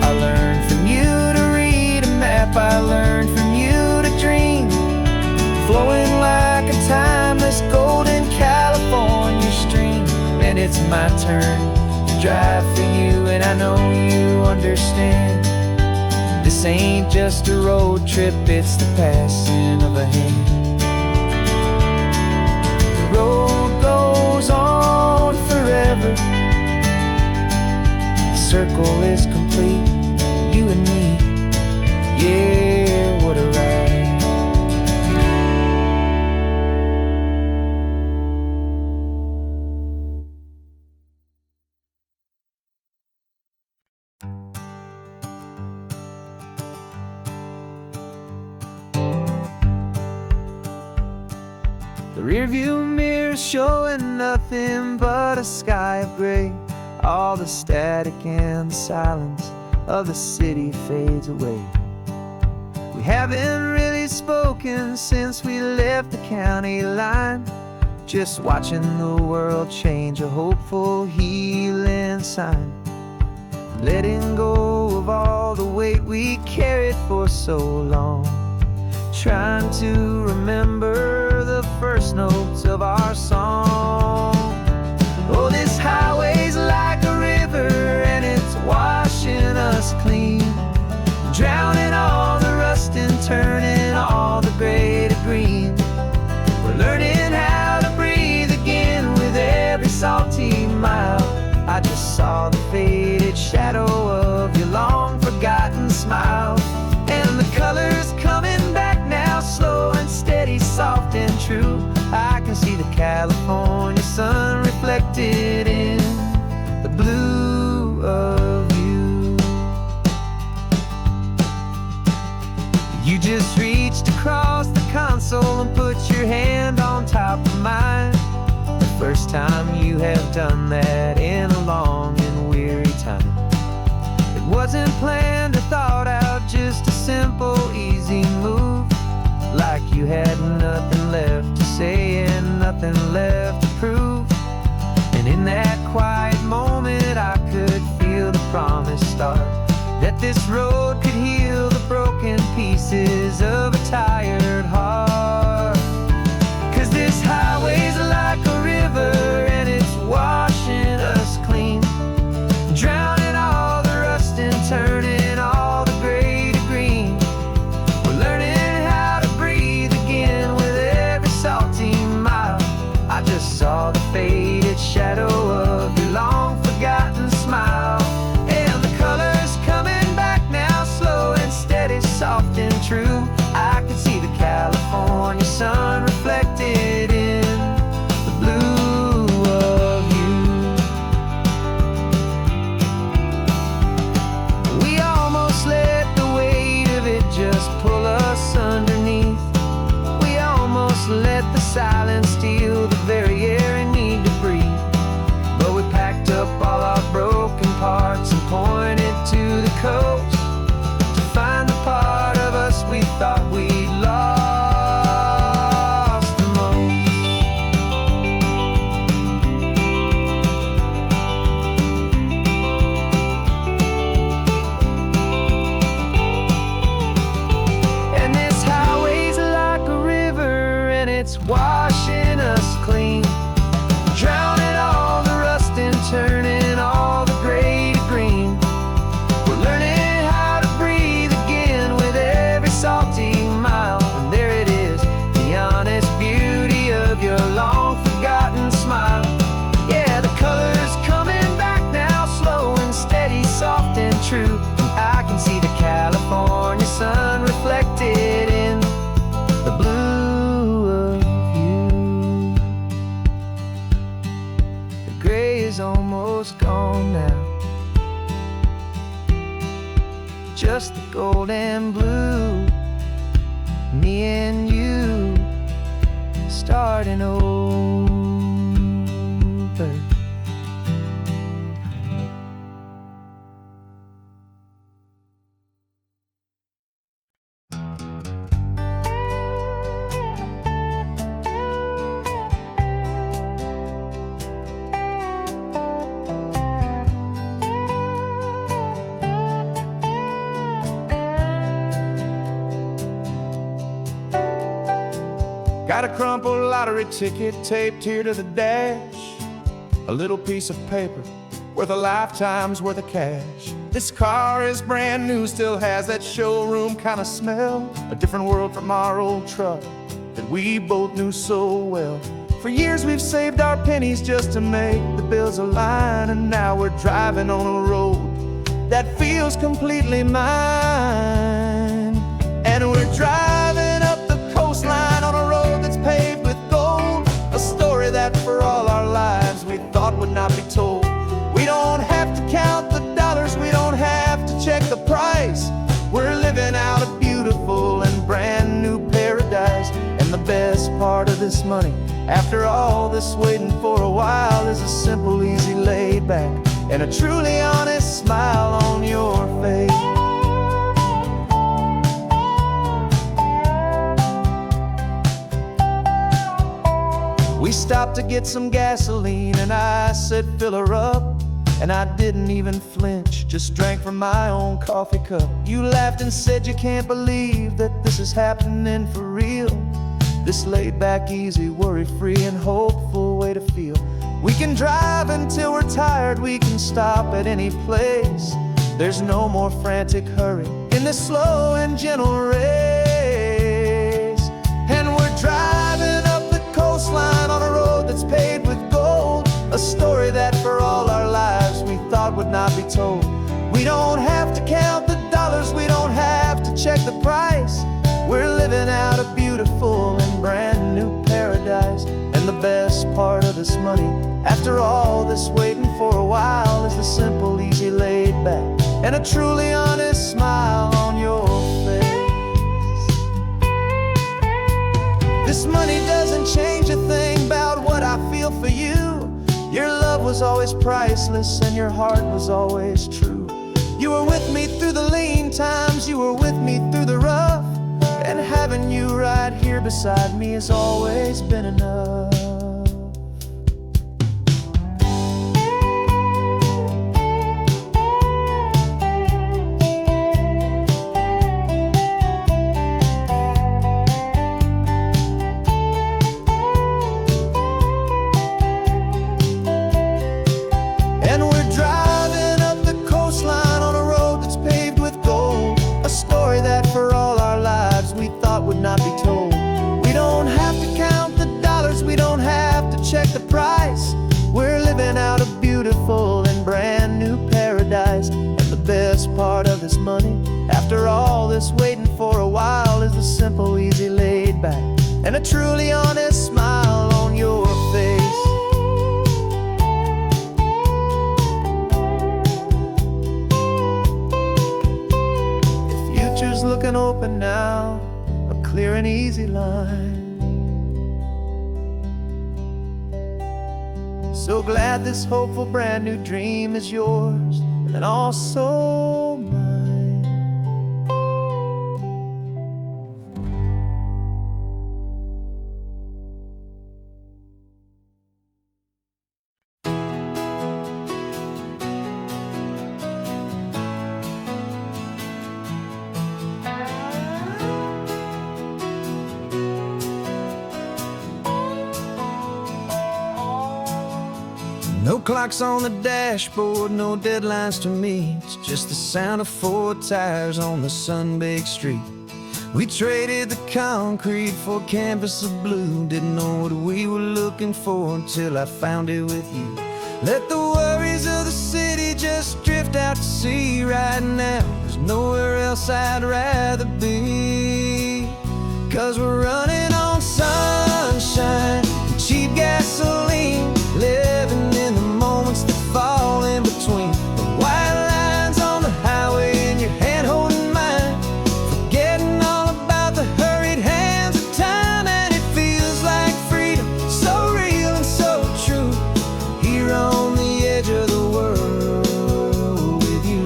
[SPEAKER 1] I learned from you to read a map, I learned from you to dream, flowing like a timeless golden California stream. And it's my turn to drive for you, and I know you understand. This ain't just a road trip, it's the passing of a hand. The road goes on forever, the circle is complete, you and me, yeah, what a ride. The rearview mirror showing nothing but a sky of gray. All the static and the silence of the city fades away. We haven't really spoken since we left the county line, just watching the world change, a hopeful healing sign. Letting go of all the weight we carried for so long, trying to remember the first notes of our song. Oh, this highway's like a river and it's washing us clean, drowning all the rust and turning all the gray to green. We're learning how to breathe again with every salty mile. I just saw the faded shadow of your long forgotten smile, and the colors coming back now, slow and steady, soft and true. I can see the California sun reflected in the blue of you. You just reached across the console and put your hand on top of mine. The first time you have done that in a long and weary time. It wasn't planned or thought out, just a simple, easy move. Like you had nothing left to say and nothing left to prove. And in that quiet moment I could feel the promise start, that this road could heal the broken pieces of a tired heart. 'Cause this highway's like a river and it's washing us clean, drowning all the rust and turning all the gray to green. We're learning how to breathe again with every salty mile. I just saw the faded shadow of your long forgotten smile, and the colors coming back now, slow and steady, soft and true. I can see the California sun reflected in the blue of you. We almost let the weight of it just pull us underneath. We almost let the silence steal the very air we need to breathe. But we packed up all our broken parts and pointed to true. And I can see the California sun reflected in the blue of you. The gray is almost gone now, just the gold and blue. Me and you starting over.
[SPEAKER 2] Got a crumpled lottery ticket taped here to the dash, a little piece of paper worth a lifetime's worth of cash. This car is brand new, still has that showroom kind of smell, a different world from our old truck that we both knew so well. For years we've saved our pennies just to make the bills align, and now we're driving on a road that feels completely mine. And we're driving up the coastline on a road that's paved with gold, a story that for all our lives we thought would not be told. We don't have to count the dollars, we don't have to check the price. We're living out a beautiful and brand new paradise. And the best part of this money, after all this waiting for a while, is a simple, easy, laid back, and a truly honest smile on your face. We stopped to get some gasoline, and I said, fill her up. And I didn't even flinch, just drank from my own coffee cup. You laughed and said you can't believe that this is happening for real. This laid back, easy, worry-free and hopeful way to feel. We can drive until we're tired, we can stop at any place. There's no more frantic hurry in this slow and gentle race. And we're driving up the coastline on a road that's paved with gold, a story that for all our lives we thought would not be told. We don't have to count the dollars, we don't have to check the price. We're living out a beautiful and brand new paradise. And the best part of this money, after all this waiting for a while, is the simple, easy, laid back, and a truly honest smile on your face. This money doesn't change a thing about what I feel for you. Your love was always priceless and your heart was always true. You were with me through the lean times, you were with me through the rough, and having you right here beside me has always been enough. Not be told. We don't have to count the dollars, we don't have to check the price. We're living out a beautiful and brand new paradise. And the best part of this money, after all this waiting for a while, is the simple, easy, laid back, and a truly honest smile on your face. The future's looking open now, clear and easy line. So glad this hopeful brand new dream is yours and also mine. No clocks on the dashboard, no deadlines to meet, just the sound of 4 tires on the sun-baked street. We traded the concrete for a canvas of blue, didn't know what we were looking for until I found it with you. Let the worries of the city just drift out to sea right now. There's nowhere else I'd rather be. 'Cause we're running on sunshine and cheap gasoline, living in the moments that fall in between. The white lines on the highway and your hand holding mine, forgetting all about the hurried hands of time. And it feels like freedom, so real and so true, here on the edge of the world with you.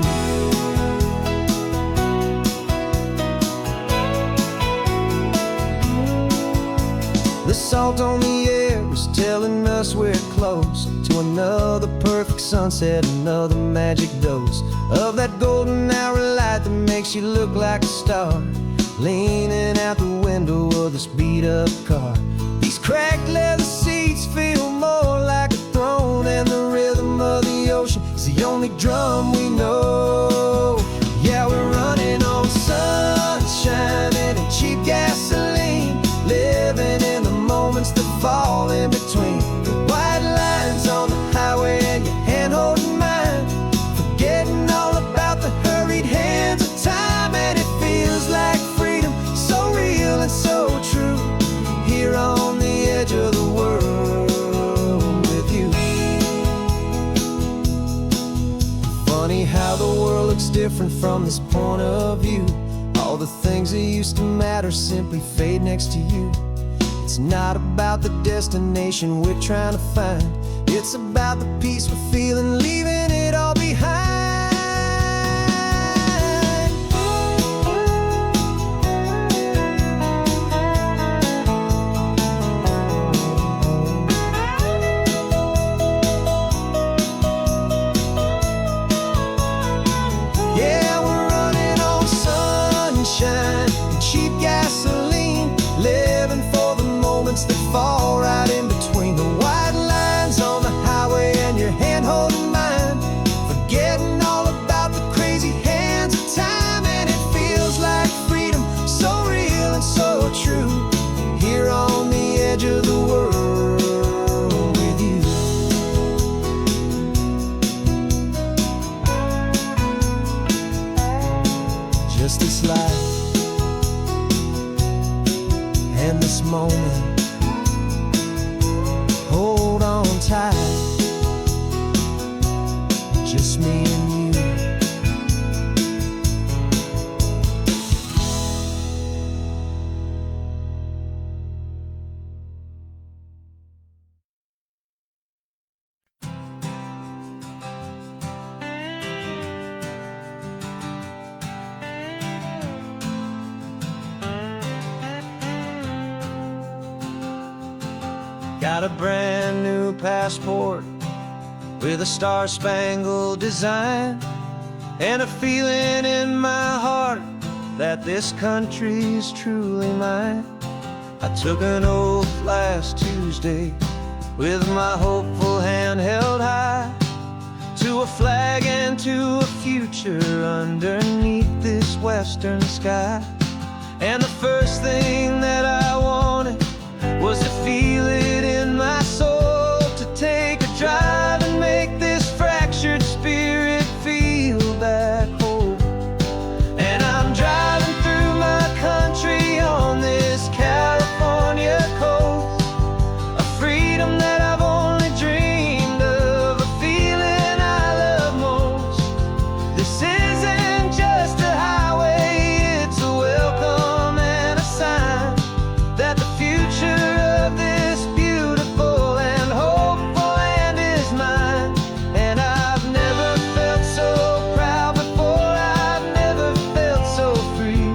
[SPEAKER 2] The salt on the air is telling us we're close to another perfect sunset, another magic dose of that golden hour light that makes you look like a star, leaning out the window of this beat-up car. These cracked leather seats feel more like a throne, and the rhythm of the ocean is the only drum we know. Yeah, we're running on sunshine and cheap gasoline, living in the moments that fall in between. The white lines on the highway and your hand holding mine, forgetting all about the hurried hands of time. And it feels like freedom, so real and so true, here on the edge of the world with you. Funny how the world looks different from this point of view. All the things that used to matter simply fade next to you. It's not about the destination we're trying to find, it's about the peace we're feeling, leaving it all behind. Yeah, we're running on sunshine and cheap gasoline, living for the moments that fall right in between. The white lines on the highway and your hand holding mine, forgetting all about the crazy hands of time. And it feels like freedom, so real and so true, here on the edge of the world with you. Just this life and this moment, hold on tight, just me and you. Got a brand new passport with a star-spangled design, and a feeling in my heart that this country's truly mine. I took an oath last Tuesday with my hopeful hand held high, to a flag and to a future underneath this western sky. And the first thing that I wanted was to feel it in my soul, to take a drive and make this fractured spirit feel back home. And I'm driving through my country on this California coast, a freedom that I've only dreamed of, a feeling I love most. This isn't just a highway, it's a welcome and a sign that the future of this beautiful and hopeful land is mine. And I've never felt so proud before, I've never felt so free,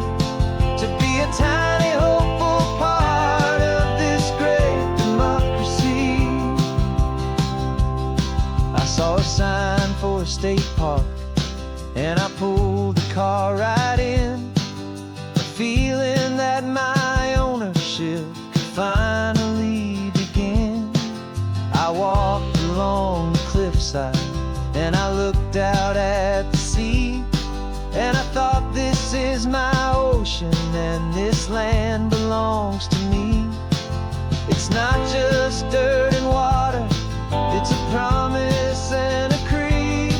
[SPEAKER 2] to be a tiny hopeful part of this great democracy. I saw a sign for a state park, and I pulled the car right in, a feeling that my ownership could finally begin. I walked along the cliffside and I looked out at the sea, and I thought, this is my ocean and this land belongs to me. It's not just dirt and water, it's a promise and a creed,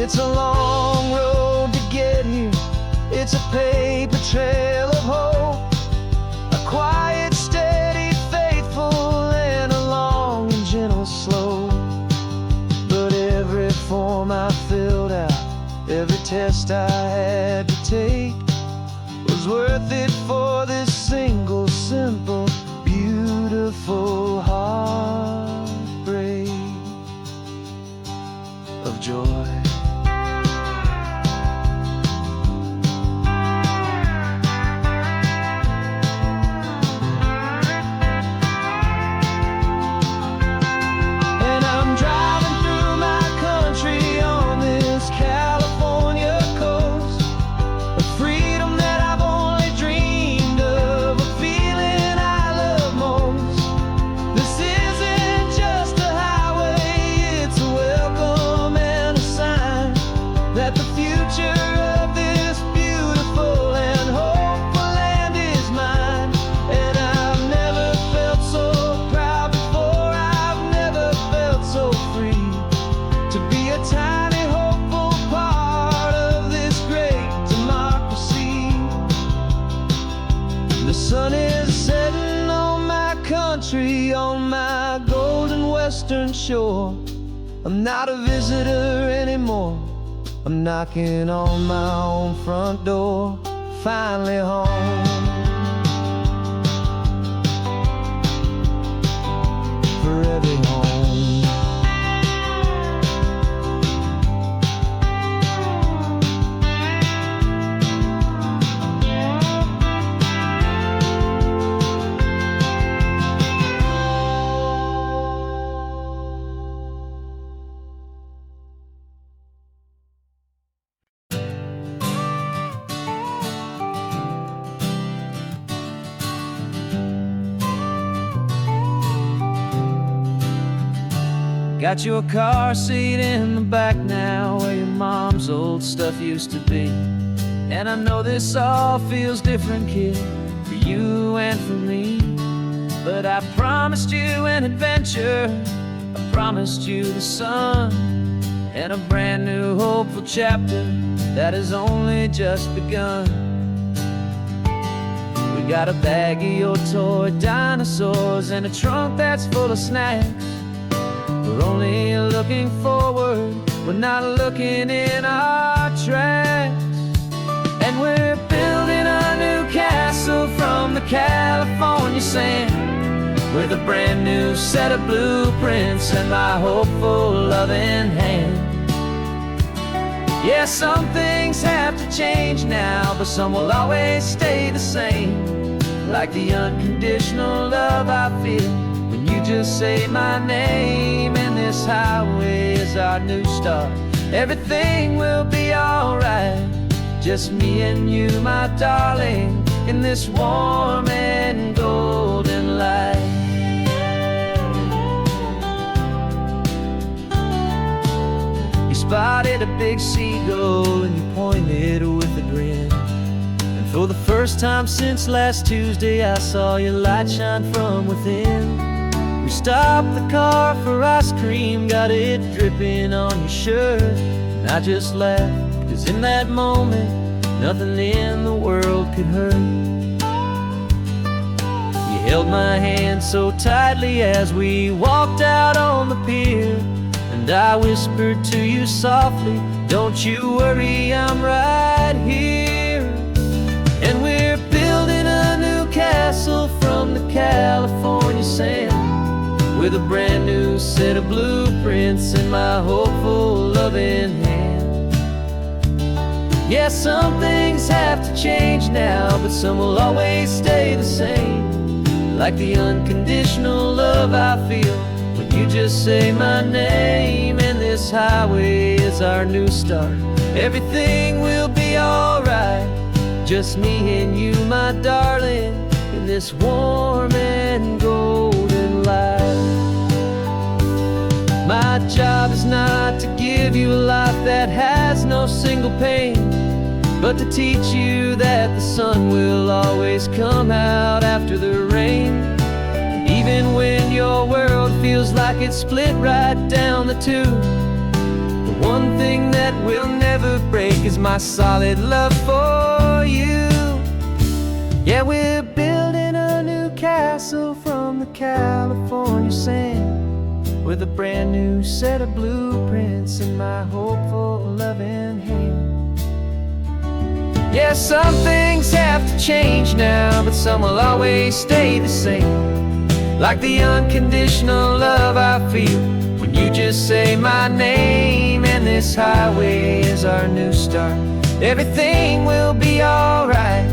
[SPEAKER 2] It's a long road to get here. It's a paper trail of hope, a quiet, steady, faithful, and a long and gentle slope. But every form I filled out, every test I had to take, was worth it for this single, simple, beautiful heartbreak of joy. And I'm driving through my country on this California coast, a freedom that I've only dreamed of, a feeling I love most. This isn't just a highway, it's a welcome and a sign that the future of this beautiful and hopeful land is mine. And I've never felt so proud before, I've never felt so free to be a tiny, hopeful part of this great democracy. The sun is setting on my country, on my golden western shore. I'm not a visitor anymore, I'm knocking on my own front door, finally home. Forever home. Got your car seat in the back now, where your mom's old stuff used to be. And I know this all feels different, kid, for you and for me. But I promised you an adventure, I promised you the sun, and a brand new hopeful chapter that has only just begun. We got a bag of your toy dinosaurs and a trunk that's full of snacks. We're only looking forward, we're not looking in our tracks. And we're building a new castle from the California sand, with a brand new set of blueprints and my hopeful loving hand. Yeah, some things have to change now, but some will always stay the same. Like the unconditional love I feel when you just say my name. And this highway is our new start, everything will be alright. Just me and you, my darling, in this warm and golden light. You spotted a big seagull and you pointed with a grin. And for the first time since last Tuesday, I saw your light shine from within. We stopped the car for ice cream, got it dripping on your shirt. And I just laughed, 'cause in that moment, nothing in the world could hurt. You held my hand so tightly as we walked out on the pier, and I whispered to you softly, don't you worry, I'm right here. And we're building a new castle from the California sand, with a brand new set of blueprints in my hopeful loving hand. Yeah, some things have to change now, but some will always stay the same. Like the unconditional love I feel when you just say my name. And this highway is our new start, everything will be alright. Just me and you, my darling, in this warm and golden light. My job is not to give you a life that has no single pain, but to teach you that the sun will always come out after the rain. And even when your world feels like it's split right down the two, the one thing that will my solid love for you. Yeah, we're building a new castle from the California sand, with a brand new set of blueprints in my hopeful, loving hand. Yeah, some things have to change now, but some will always stay the same. Like the unconditional love I feel when you just say my name. And this highway is our new start. Everything will be alright,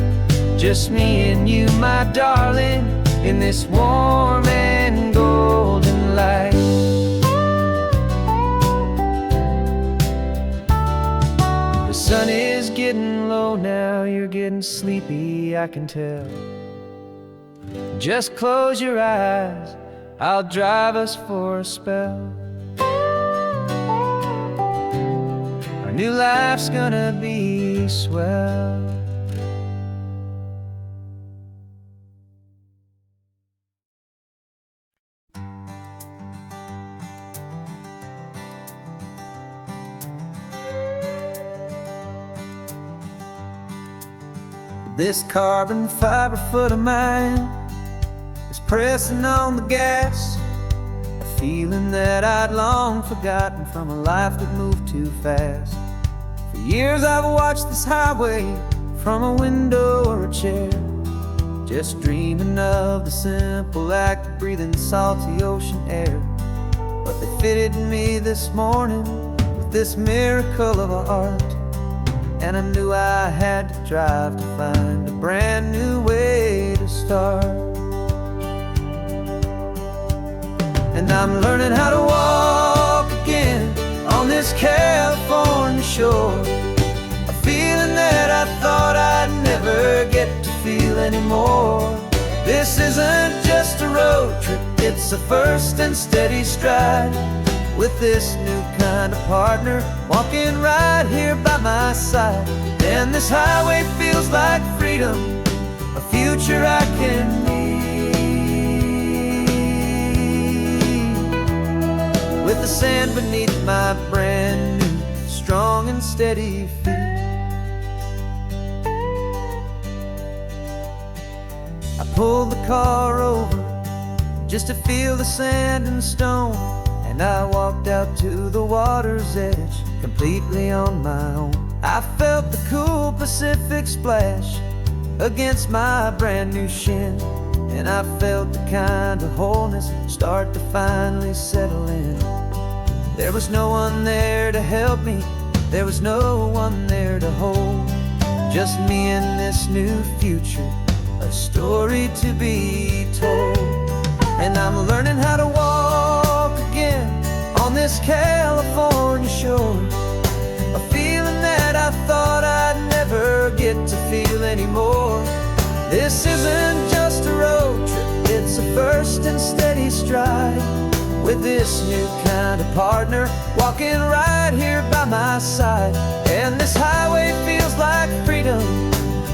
[SPEAKER 2] just me and you, my darling, in this warm and golden light. The sun is getting low now, you're getting sleepy, I can tell. Just close your eyes, I'll drive us for a spell. Our new life's gonna be swell. This carbon fiber foot of mine is pressing on the gas, a feeling that I'd long forgotten from a life that moved too fast. For years I've watched this highway from a window or a chair, just dreaming of the simple act of breathing salty ocean air. But they fitted me this morning with this miracle of art, and I knew I had to drive to find a brand new way to start. And I'm learning how to walk again on this California shore, a feeling that I thought I'd never get to feel anymore. This isn't just a road trip, it's a first and steady stride, with this new kind of partner walking right here by my side. And this highway feels like freedom, a future I can need, with the sand beneath my brand new, strong and steady feet. I pulled the car over just to feel the sand and stone, and I walked out to the water's edge, completely on my own. I felt the cool Pacific splash against my brand new shin, and I felt the kind of wholeness start to finally settle in. There was no one there to help me, there was no one there to hold, just me and this new future, a story to be told. And I'm learning how to walk again on this California shore, a feeling that I thought I'd never get to feel anymore. This isn't just a road trip, it's a first and steady stride, with this new kind of partner walking right here by my side. And this highway feels like freedom,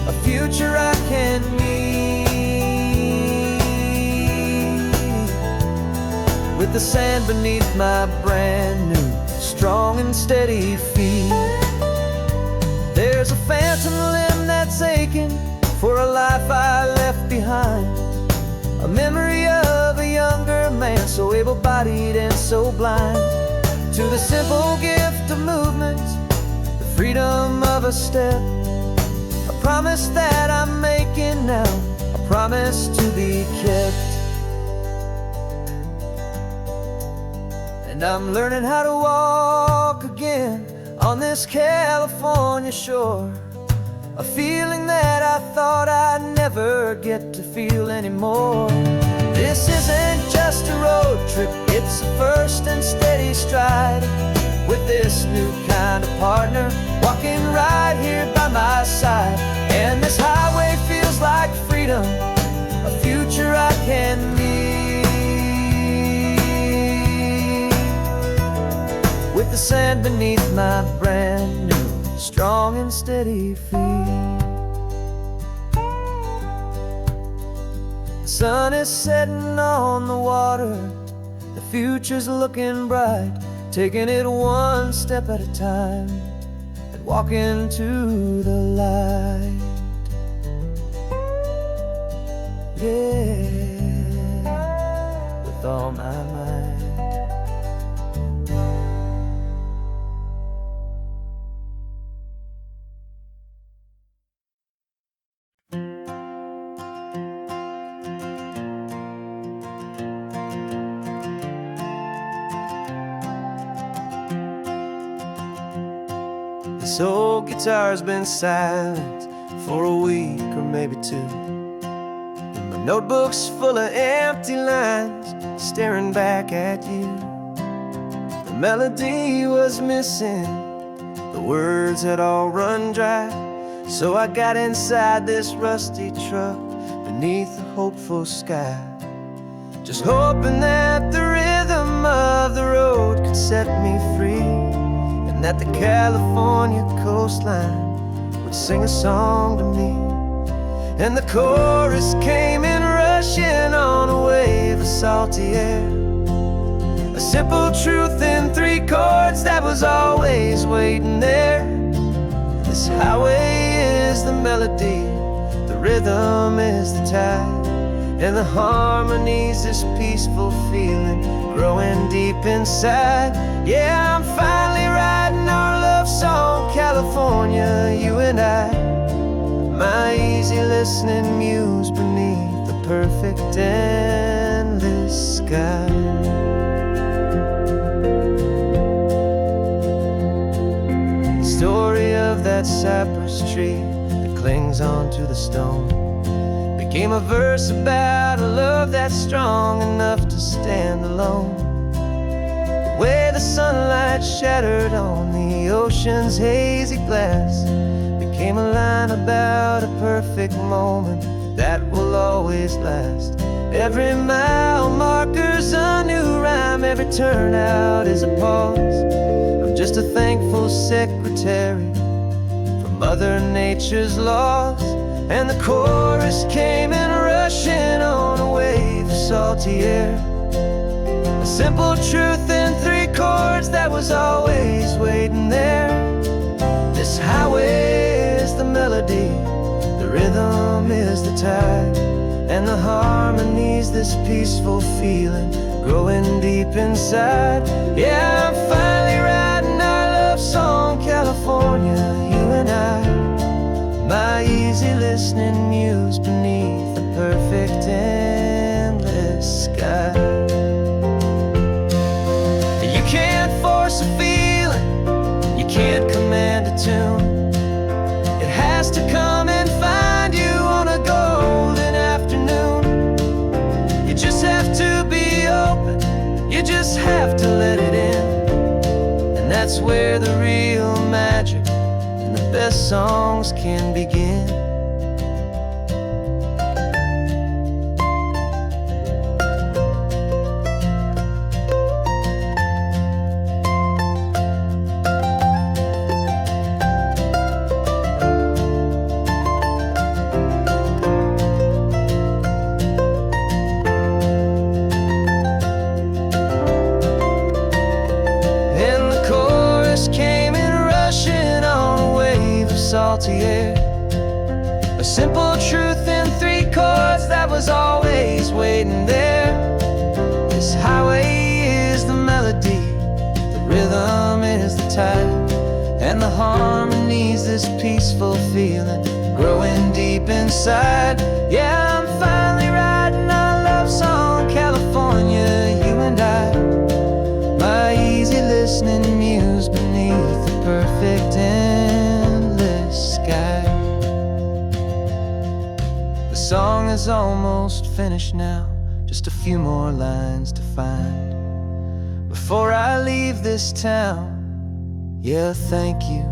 [SPEAKER 2] a future I can need, with the sand beneath my brand new, strong and steady feet. There's a phantom limb that's aching for a life I left behind, a memory of a younger man, so able-bodied and so blind, to the simple gift of movement, the freedom of a step, a promise that I'm making now, a promise to be kept. And I'm learning how to walk again on this California shore, a feeling that I thought I'd never get to feel anymore. This isn't just a road trip, it's a first and steady stride, with this new kind of partner walking right here by my side. And this highway feels like freedom, a future I can need, with the sand beneath my brand new, strong and steady feet. The sun is setting on the water, the future's looking bright, taking it one step at a time. And walk into the light. Yeah, with all my might. This old guitar's been silent for a week or maybe two, and my notebook's full of empty lines staring back at you. The melody was missing, the words had all run dry, so I got inside this rusty truck beneath the hopeful sky, just hoping that the rhythm of the road could set me free, and that the California coastline would sing a song to me. And the chorus came in rushing on a wave of salty air, a simple truth in 3 chords that was always waiting there. This highway is the melody, the rhythm is the tide, and the harmony's this peaceful feeling growing deep inside. Yeah, I'm finally writing our love song, California, you and I, my easy listening muse beneath the perfect endless sky. The story of that cypress tree that clings onto the stone became a verse about a love that's strong enough to stand alone. The way the sunlight shattered on the ocean's hazy glass became a line about a perfect moment that will always last. Every mile marker's a new rhyme, every turnout is a pause. I'm just a thankful secretary for Mother Nature's laws. And the chorus came in rushing on a wave of salty air, a simple truth in 3 chords that was always waiting there. This highway is the melody, the rhythm is the tide, and the harmony's this peaceful feeling growing deep inside. Yeah, I'm finally writing our love song, California, you and I, my easy listening muse beneath the perfect endless sky. You can't force a feeling, you can't command a tune. It has to come and find you on a golden afternoon. You just have to be open, you just have to let it in, and that's where the real magic and the best songs can begin. Salty air, a simple truth in 3 chords that was always waiting there. This highway is the melody, the rhythm is the tide, and the harmony's this peaceful feeling growing deep inside. Yeah, I'm finally writing our love song, California, you and I, my easy listening muse beneath the perfect endless sky. The song is almost finished now, just a few more lines to find before I leave this town. Yeah, thank you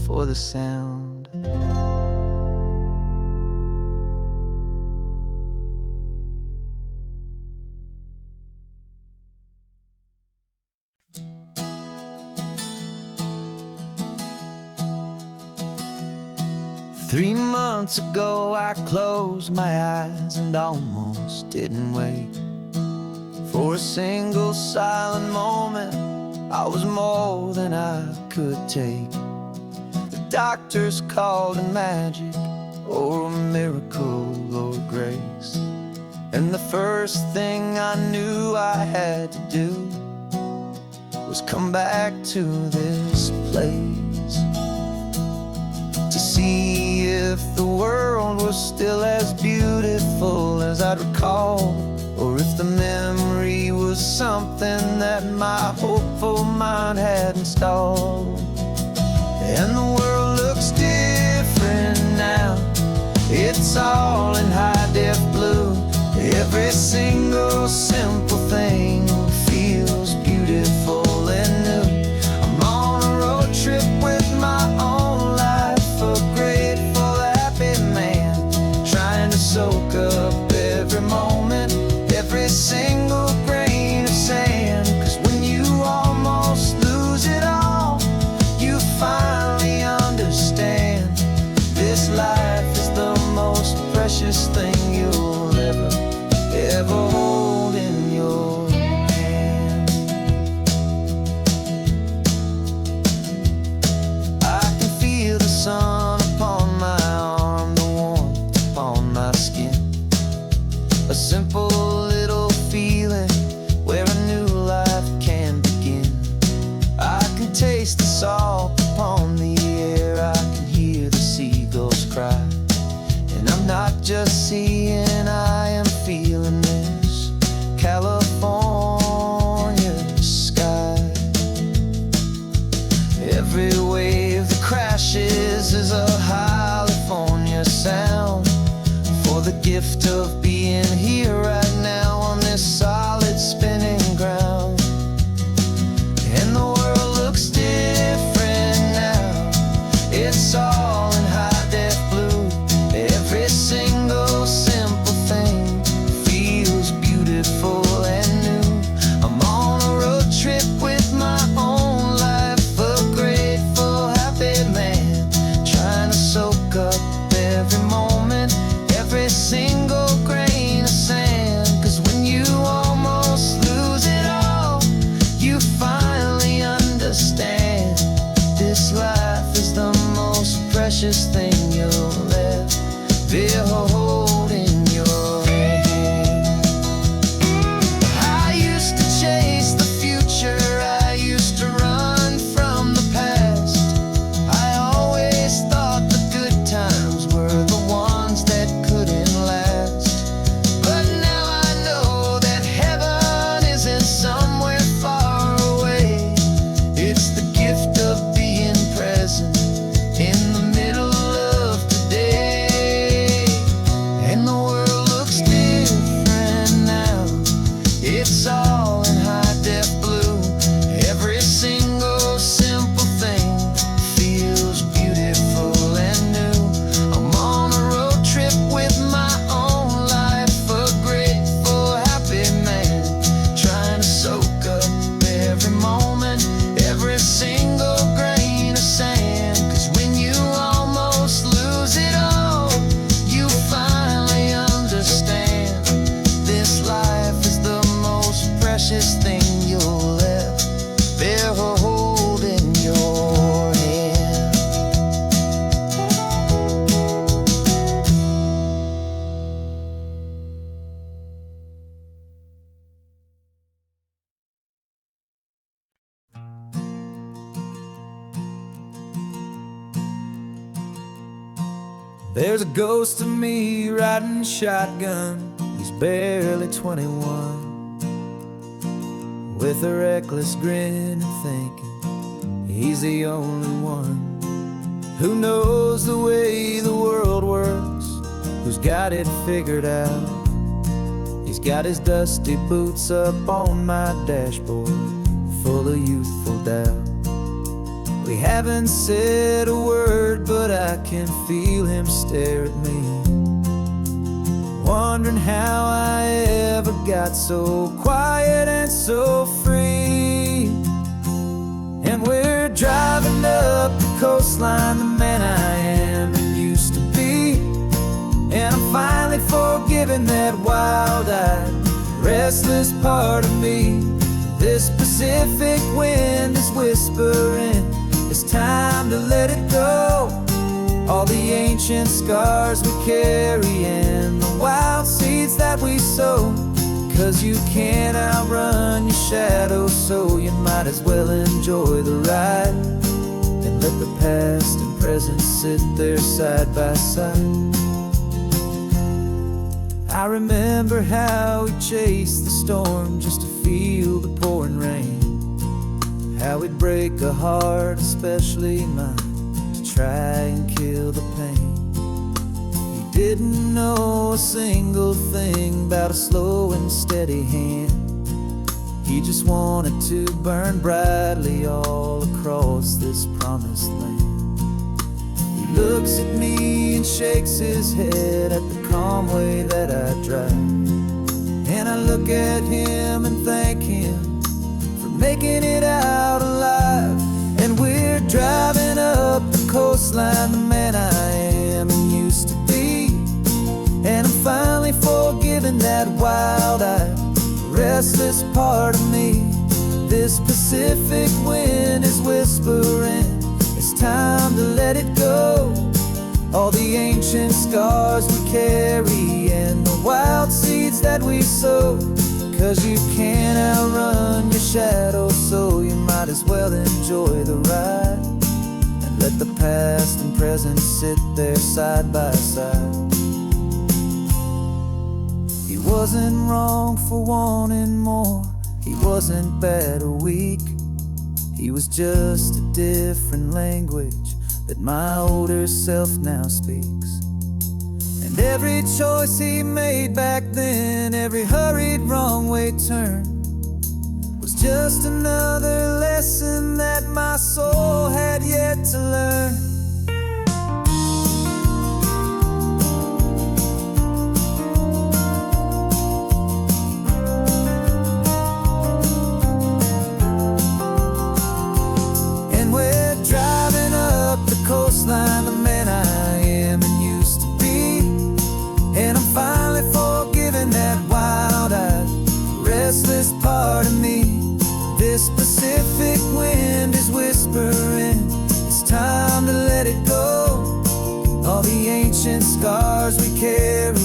[SPEAKER 2] for the sound. 3 months ago I closed my eyes and almost didn't wait for a single silent moment. I was more than I could take. doctors called it magic, or a miracle, or grace. And the first thing I knew I had to do was come back to this place, to see if the world was still as beautiful as I'd recall, or if the memory was something that my hopeful mind had installed. And the world looks different now, it's all in high-def blue. Every single simple thing feels beautiful and new. I'm on a road trip with my own life, a grateful, happy man, trying to soak up every moment, every single grain of sand. 'Cause when you almost lose it all, you finally understand this life is the most precious thing you'll ever hold in your hand. I can feel the sun upon my arm, the warmth upon my skin, a simple little feeling where a new life can begin. I can taste the salt upon the air, I can hear the seagulls cry, and I'm not just seeing, I am feeling this California sky. Every wave that crashes is a California sound, for the gift of being here right now on this solid spinning ground. And the world looks different now, it's all in high-def blue. Every single simple thing feels beautiful and new. I'm on a road trip with my own life, a grateful, happy man, trying to soak up every moment, every single grain of sand. 'Cause when you almost lose it all, you finally understand this life is the most precious thing you'll ever hold in your hand. I used to chase the future, I used to run from the past. I always thought the good times were the ones that couldn't last. But now I know that heaven isn't somewhere far away. It's the gift of being present in the middle of today. And the world looks different now, it's all in high-def blue. Every single simple thing feels beautiful and new. I'm on a road trip with my own life, a grateful, happy man, trying to soak up every moment, every single grain of sand. 'Cause when you almost lose it all, you finally understand this life is the most precious thing you'll ever hold in your hand. There's a ghost of me riding shotgun, he's barely 21, with a reckless grin and thinking he's the only one who knows the way the world works, who's got it figured out. He's got his dusty boots up on my dashboard, full of youthful doubt. We haven't said a word, but I can feel him stare at me, wondering how I ever got so quiet and so free. And we're driving up the coastline, the man I am and used to be, and I'm finally forgiving that wild-eyed, restless part of me. This Pacific wind is whispering, it's time to let it go. all the ancient scars we carry and the wild seeds that we sow. 'Cause you can't outrun your shadow, so you might as well enjoy the ride and let the past and present sit there side by side. I remember how we chased the storm just to feel the pouring rain, how we'd break a heart, especially mine, to try and kill the pain. He didn't know a single thing about a slow and steady hand. He just wanted to burn brightly all across this promised land. He looks at me and shakes his head at the calm way that I drive, and I look at him and thank him for making it out alive. And we're driving up the coastline, the man I am and used to be, and I'm finally forgiving that wild-eyed, restless part of me. This Pacific wind is whispering, it's time to let it go. All the ancient scars we carry and the wild seeds that we sow. 'Cause you can't outrun your shadow, so you might as well enjoy the ride and let the past and present sit there side by side. He wasn't wrong for wanting more, he wasn't bad or weak. He was just a different language that my older self now speaks. And every choice he made back then, every hurried wrong way turn, was just another lesson that my soul had yet to learn. Coastline, the man I am and used to be, and I'm finally forgiving that wild-eyed, restless part of me. This Pacific wind is whispering, it's time to let it go. All the ancient scars we carry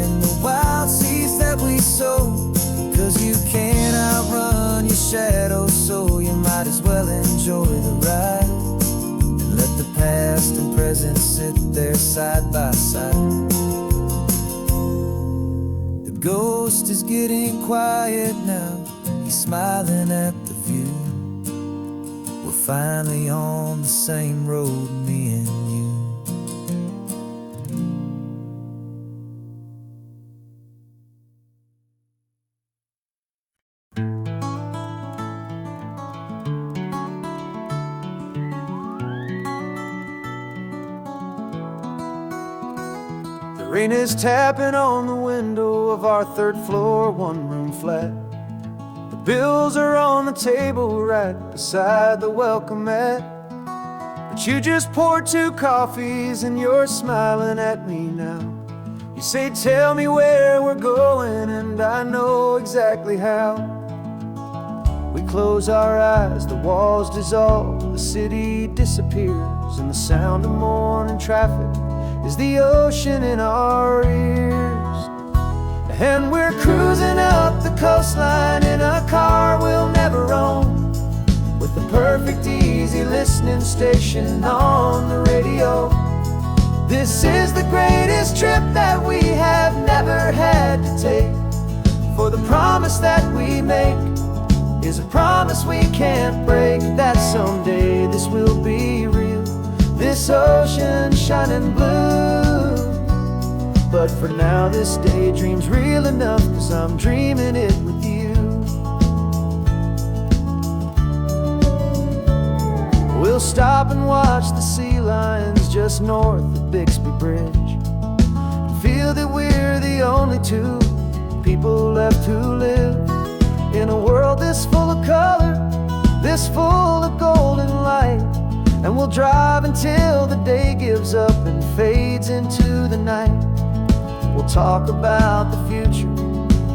[SPEAKER 2] and the wild seeds that we sow. 'Cause you can't outrun your shadow, so you might as well enjoy the ride. Let the past and present sit there side by side. The ghost is getting quiet now, he's smiling at the view. We're finally on the same road, me and you. Rain is tapping on the window of our third floor, one-room flat. The bills are on the table right beside the welcome mat. But you just poured 2 coffees and you're smiling at me now. You say, tell me where we're going, and I know exactly how. We close our eyes, the walls dissolve, the city disappears, and the sound of morning traffic is the ocean in our ears. And we're cruising up the coastline in a car we'll never own, with the perfect easy listening station on the radio. This is the greatest trip that we have never had to take, for the promise that we make is a promise we can't break, that someday this will be real, this ocean shining blue. But for now this daydream's real enough, 'cause I'm dreaming it with you. We'll stop and watch the sea lions just north of Bixby Bridge, and feel that we're the only 2 people left who live in a world this full of color, this full of golden light. And we'll drive until the day gives up and fades into the night. We'll talk about the future,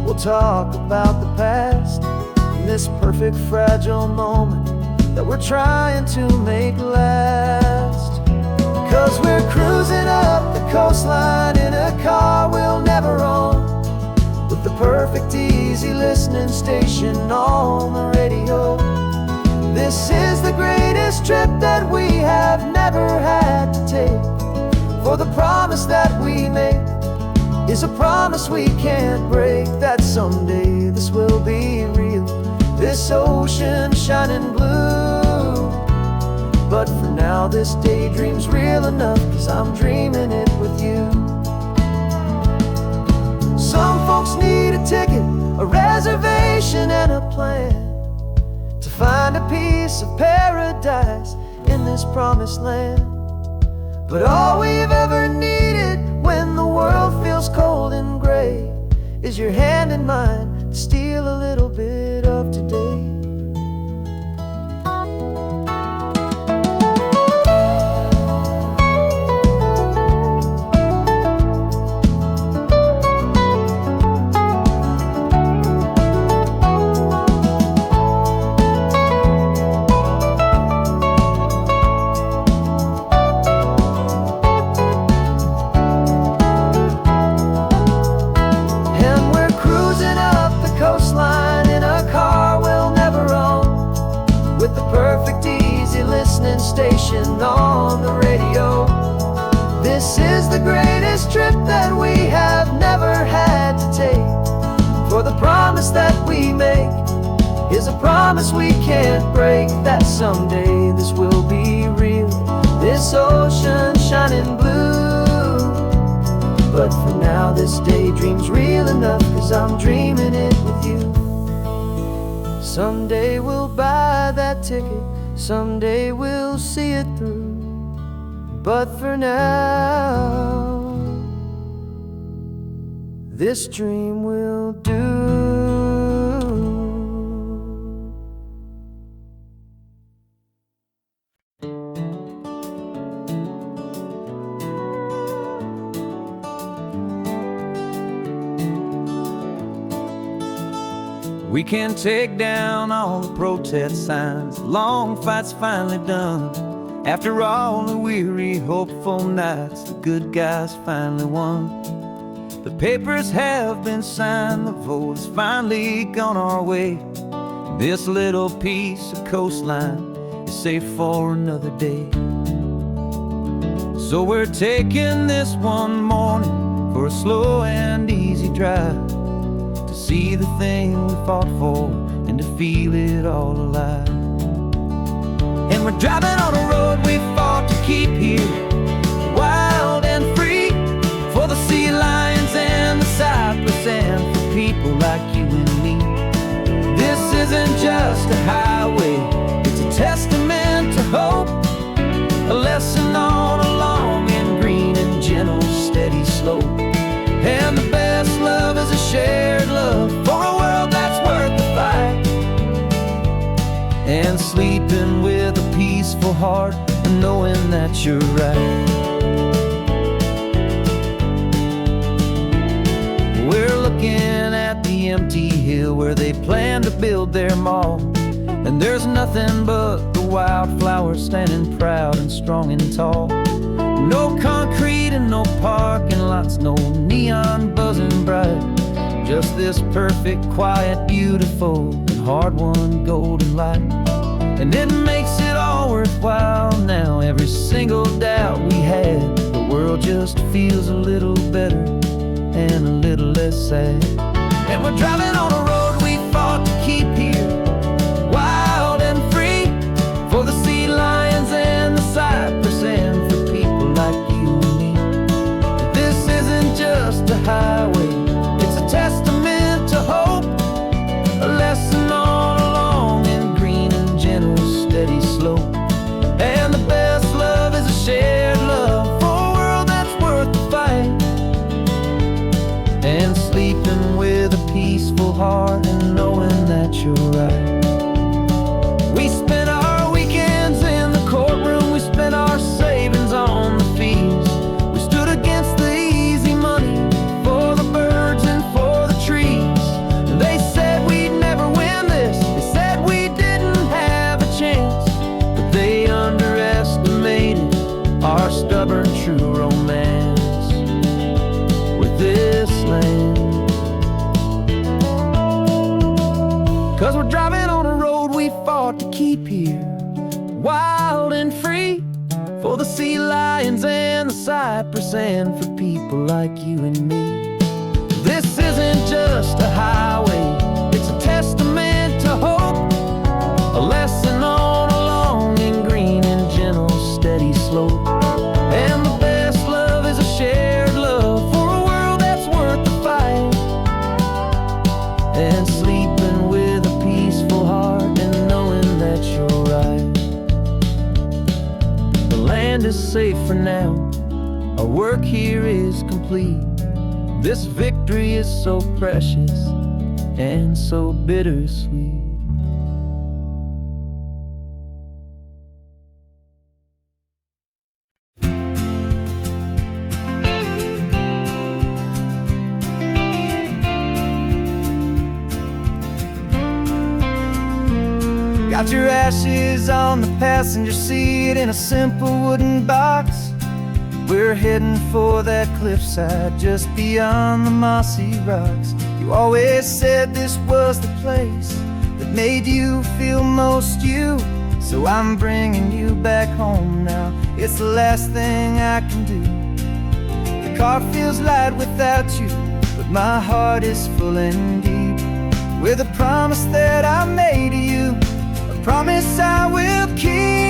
[SPEAKER 2] we'll talk about the past, in this perfect fragile moment that we're trying to make last. 'Cause 'Cause we're cruising up the coastline in a car we'll never own, with the perfect easy listening station on the radio. This is the greatest trip that we have never had to take, for the promise that we make is a promise we can't break, that someday this will be real, this ocean shining blue. But for now this daydream's real enough, 'cause I'm dreaming it with you. Some folks need a ticket, a reservation and a plan to find a piece of paradise in this promised land. But all we've ever needed when the world feels cold and gray is your hand in mine to steal a little bit of today. Station on the radio. This is the greatest trip that we have never had to take, for the promise that we make is a promise we can't break, that someday this will be real, this ocean shining blue. But for now this daydream's real enough, 'cause I'm dreaming it with you. Someday we'll buy that ticket, someday we'll see it through, but for now this dream will do. We can take down all the protest signs, long fight's finally done. After all the weary, hopeful nights, the good guys finally won. The papers have been signed, the vote has finally gone our way. This little piece of coastline is safe for another day. So we're taking this one morning for a slow and easy drive, to see the thing we fought for and to feel it all alive. And we're driving on a road we fought to keep here, wild and free, for the sea lions and the cypress and for people like you and me. This isn't just a highway, it's a testament to hope, a lesson on a long and green and gentle steady slope. And the best love is a shared love for a world that's worth the fight, and sleeping with a peaceful heart and knowing that you're right. We're looking at the empty hill where they plan to build their mall, and there's nothing but the wildflowers standing proud and strong and tall. No concrete and no parking lots, no neon buzzing bright, just this perfect, quiet, beautiful, and hard-won golden light. And it makes it all worthwhile now, every single doubt we had. The world just feels a little better and a little less sad. And we're driving on a road we fought to keep here, wild and free, for the sea lions and the cypress and for people like you and me. This isn't just a highway, it's a testament to hope, a lesson on a long and green and gentle steady slope. And the best love is a shared love for a world that's worth the fight, and sleeping with a peaceful heart and knowing that you're right. We spent our weekends in the courtroom, we spent our savings on the fees. We stood against the easy money for the birds and for the trees. And they said we'd never win this, they said we didn't have a chance, but they underestimated our stubborn represent for people like you and me. This isn't just a highway, it's a testament to hope, a lesson on a long and green and gentle, steady slope. And the best love is a shared love for a world that's worth the fight, and sleeping with a peaceful heart and knowing that you're right. The land is safe for now, our work here is complete. This victory is so precious and so bittersweet. Got your ashes on the passenger seat in a simple wooden box. We're heading for that cliffside just beyond the mossy rocks. You always said this was the place that made you feel most you. So I'm bringing you back home now, it's the last thing I can do. The car feels light without you, but my heart is full and deep with a promise that I made to you, a promise I will keep.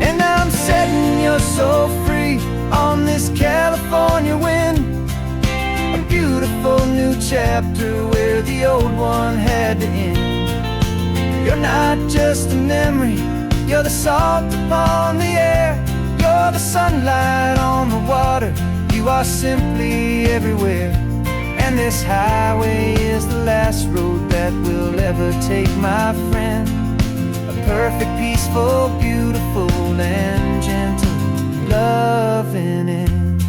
[SPEAKER 2] And I'm setting your soul free on this California wind, a beautiful new chapter where the old one had to end. You're not just a memory, you're the salt upon the air, you're the sunlight on the water, you are simply everywhere. And this highway is the last road that we'll ever take, my friend. A perfect, peaceful, beautiful, and gentle, loving end.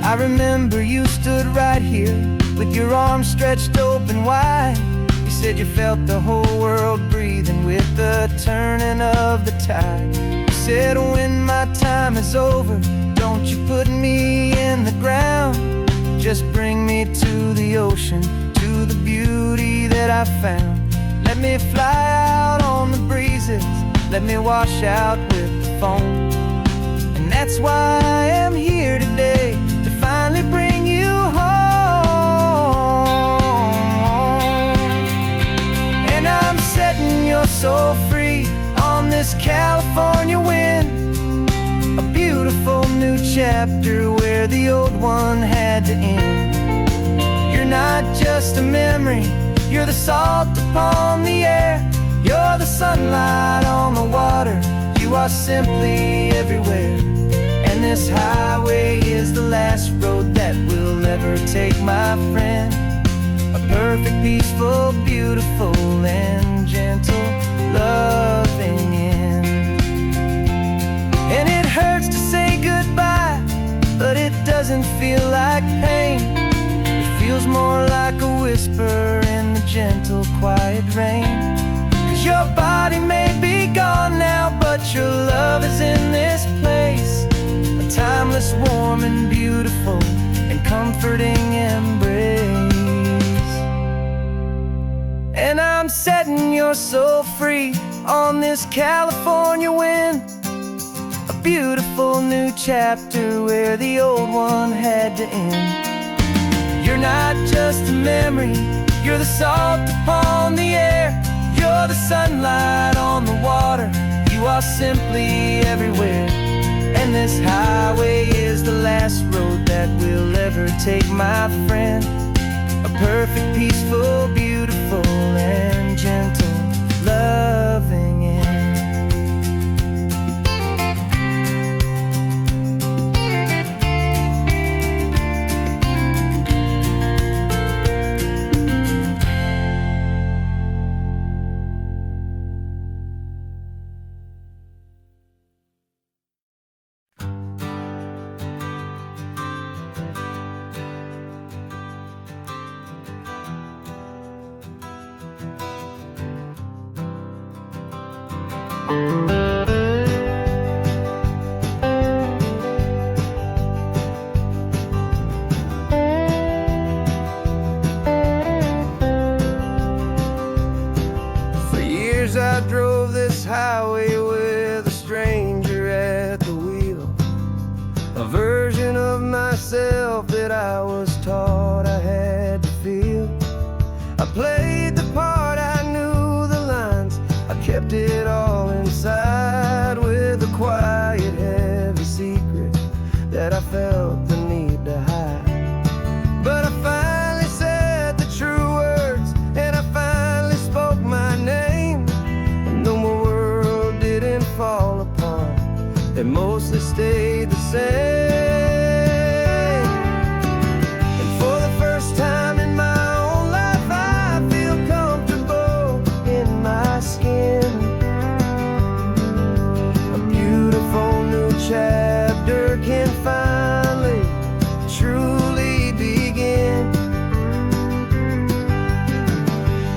[SPEAKER 2] I remember you stood right here with your arms stretched open wide. You said you felt the whole world breathing with the turning of the tide. You said when my time is over, don't you put me in the ground, just bring me to the ocean, to the beauty that I found. Let me fly out on the breezes, let me wash out with the foam. And that's why I am here today, to finally bring you home. And I'm setting your soul free on this California wind, a beautiful new chapter where the old one had to end. You're not just a memory, you're the salt upon the air, you're the sunlight on the water, you are simply everywhere. And this highway is the last road that we'll ever take, my friend. A perfect, peaceful, beautiful, and gentle, loving end. And it hurts to say goodbye, but it doesn't feel like pain. It feels more like a whisper in the gentle, quiet rain. 'Cause your body may be gone now, but your love is in this place, a timeless, warm, and beautiful, and comforting embrace. And I'm setting your soul free on this California wind, a beautiful new chapter where the old one had to end. You're not just a memory, you're the salt upon the air, you're the sunlight on the water, you are simply everywhere. And this highway is the last road that we'll ever take, my friend. A perfect, peaceful, beautiful, and gentle, loving end. what I was taught I had to feel. I played the part, I knew the lines, I kept it all inside with a quiet, heavy secret that I felt the need to hide. But I finally said the true words, and I finally spoke my name. And though my world didn't fall apart, it mostly stayed the same. And for the first time in my own life, I feel comfortable in my skin. A beautiful new chapter can finally truly begin.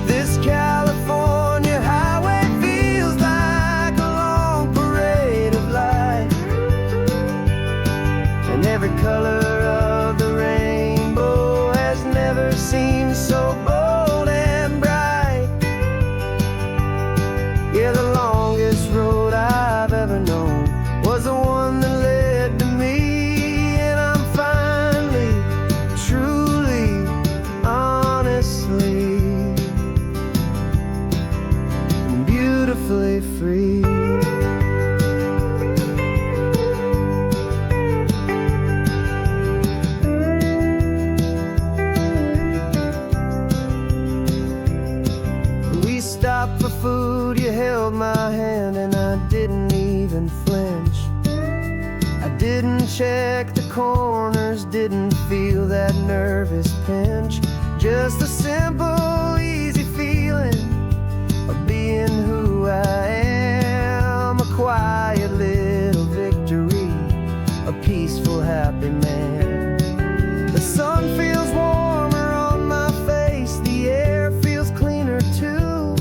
[SPEAKER 2] This California highway feels like a long parade of light, and every color of the rainbow has never seemed so bold and bright. Yeah, the longest road I've ever known was the one that led to me, and I'm finally, truly, honestly, and beautifully free. We stopped for food, you held my hand, and I didn't even flinch. I didn't check the corners, didn't feel that nervous pinch. Just a simple, easy feeling of being who I am. A quiet little victory, a peaceful, happy man. The sun feels warmer on my face, the air feels cleaner too,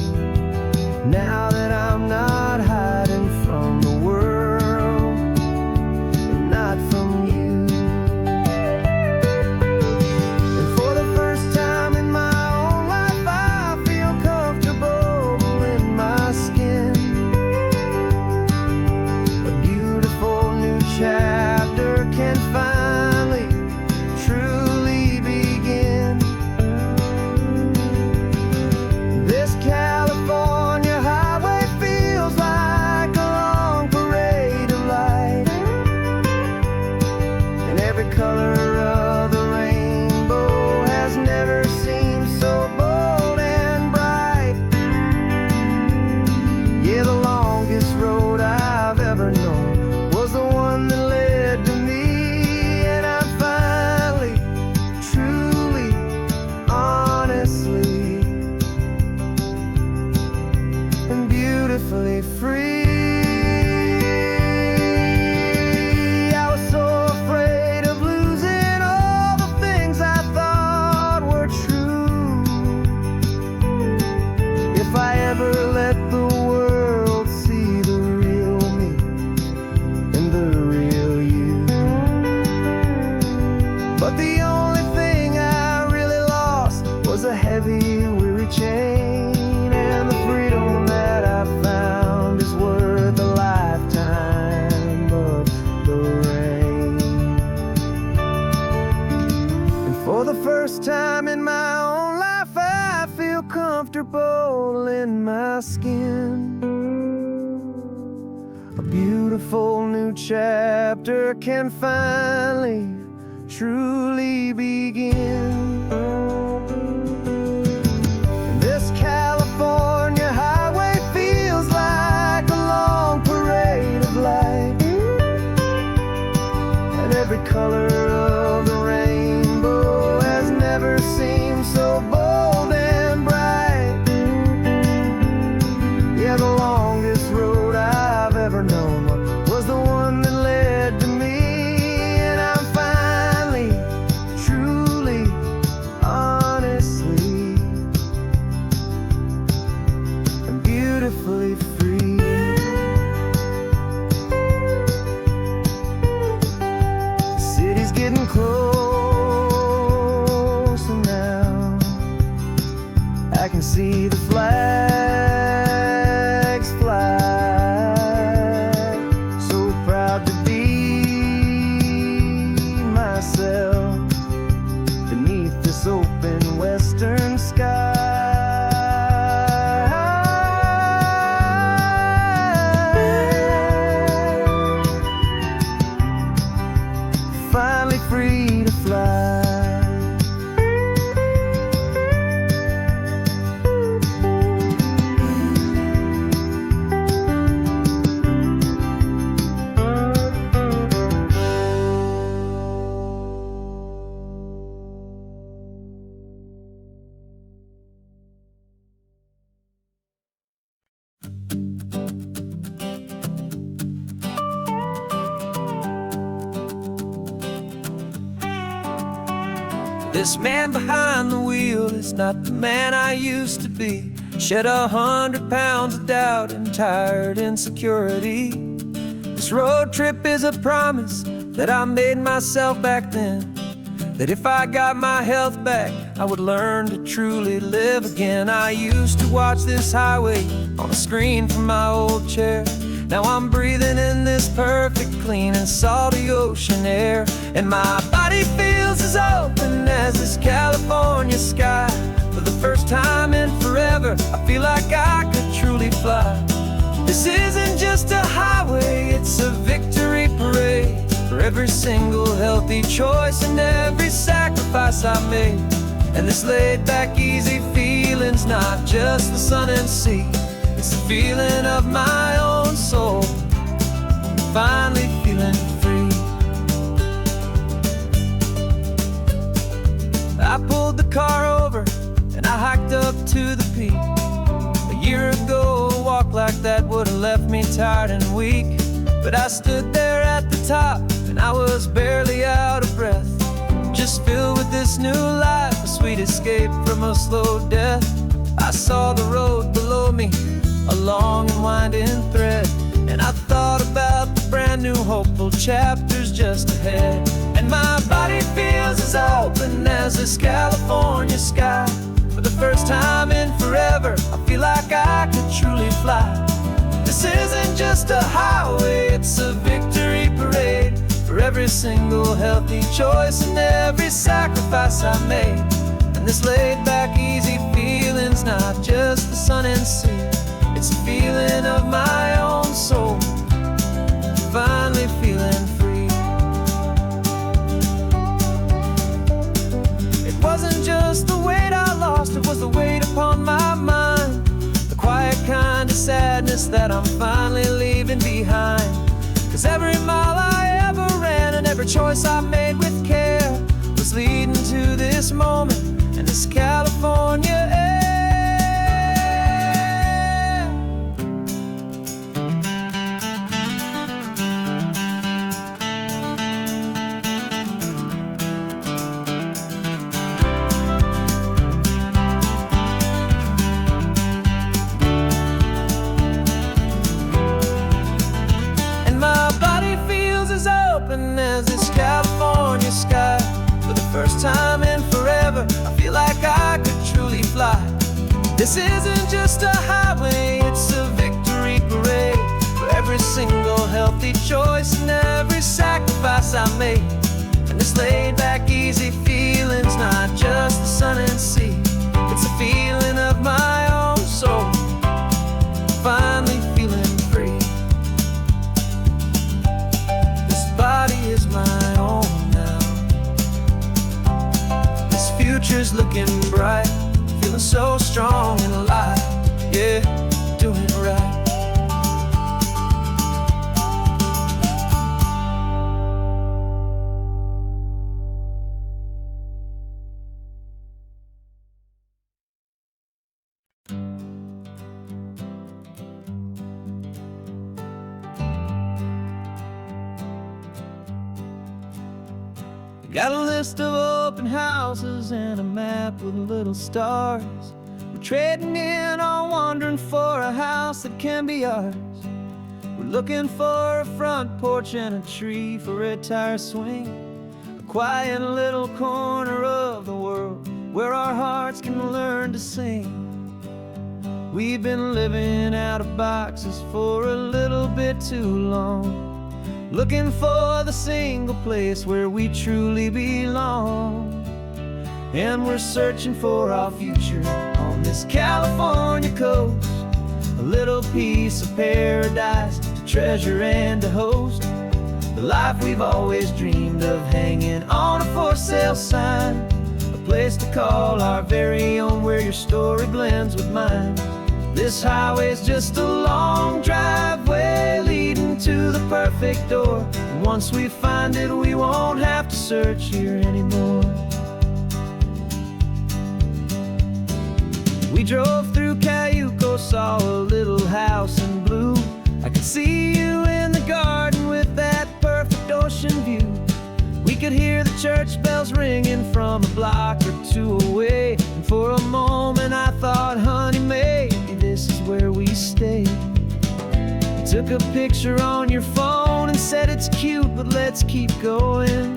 [SPEAKER 2] now that I'm not hiding from the world and not from you. And for the first time in my own life, I feel comfortable in my skin. A beautiful new chapter can finally truly begin. This California highway feels like a long parade of light, and every color of the rainbow has never seemed so bold and bright. Yeah, the longest road I've ever known was the one that led to me, and I'm finally, truly, honestly, and beautifully free. I was so afraid of losing all the things I thought were true. If I ever let the world see the real me and the real you. But the only thing I really lost was a heavy, weary chain, and the freedom that I found is worth a lifetime of the rain. And for the first time in my own life, I feel comfortable in my skin. A beautiful new chapter can finally, truly begin. This California highway feels like a long parade of light, and every color of the rainbow has never seemed so bold and bright. Yeah, the longest road I've ever known was the one that led to me, and I'm finally, truly, honestly, and beautifully free. The city's getting closer now. I can see the flags fly. So proud to be myself. This man behind the wheel is not the man I used to be. Shed 100 pounds of doubt and tired insecurity. This road trip is a promise that I made myself back then, that if I got my health back, I would learn to truly live again. I used to watch this highway on a screen from my old chair. Now I'm breathing in this perfect, clean and salty ocean air. And my body feels as open as this California sky. For the first time in forever, I feel like I could truly fly. This isn't just a highway, it's a victory parade. For every single healthy choice and every sacrifice I made. And this laid back easy feeling's not just the sun and sea, it's the feeling of my own soul, finally feeling free. I pulled the car over and I hiked up to the peak. A year ago, a walk like that would have left me tired and weak. But I stood there at the top and I was barely out of breath, just filled with this new life, a sweet escape from a slow death. I saw the road below me, a long and winding thread, and I thought about the brand new hopeful chapters just ahead. And my body feels as open as this California sky. For the first time in forever, I feel like I could truly fly. This isn't just a highway, it's a victory parade. For every single healthy choice and every sacrifice I made. And this laid back easy feeling's not just the sun and sea, it's the feeling of my own soul, finally feeling free. It wasn't just the weight I lost, it was the weight upon my mind. The quiet kind of sadness that I'm finally leaving behind. 'Cause every mile I ever ran and every choice I made with care was leading to this moment and this California air. As this California sky. For the first time in forever, I feel like I could truly fly. This isn't just a highway, it's a victory parade. For every single healthy choice and every sacrifice I made. And this laid back easy feeling's not just the sun and sea, it's a feeling of my own soul, finally feeling free. Body is my own now. This future's looking bright, feeling so strong and alive. Yeah, doing it right. Got a list of open houses and a map with little stars. We're trading in on wandering for a house that can be ours. We're looking for a front porch and a tree for a tire swing. A quiet little corner of the world where our hearts can learn to sing. We've been living out of boxes for a little bit too long, looking for the single place where we truly belong. And we're searching for our future on this California coast, a little piece of paradise to treasure and to host. The life we've always dreamed of, hanging on a for sale sign, a place to call our very own, where your story blends with mine. This highway's just a long driveway leading to the perfect door. And once we find it, we won't have to search here anymore. We drove through Cayuco, saw a little house in blue. I could see you in the garden with that perfect ocean view. We could hear the church bells ringing from a block or two away. And for a moment I thought, honey, maybe this is where we stay. You took a picture on your phone and said it's cute, but let's keep going.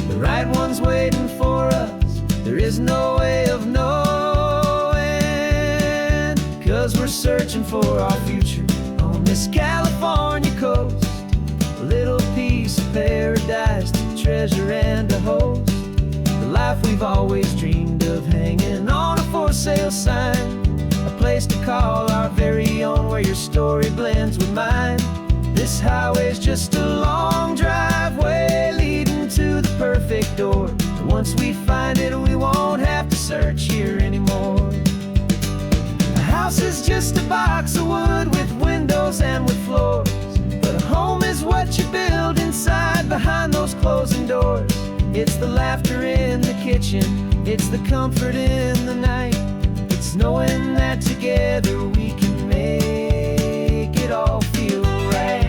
[SPEAKER 2] The right one's waiting for us, there is no way of knowing. 'Cause we're searching for our future on this California coast. A little piece of paradise to treasure and to host. The life we've always dreamed of, hanging on a for sale sign. A place to call our very own, where your story blends with mine. This highway's just a long driveway leading to the perfect door. And once we find it, we won't have to search here anymore. A house is just a box of wood with windows and with floors. But a home is what you build inside, behind those closing doors. It's the laughter in the kitchen, it's the comfort in the night. It's knowing that together we can make it all feel right.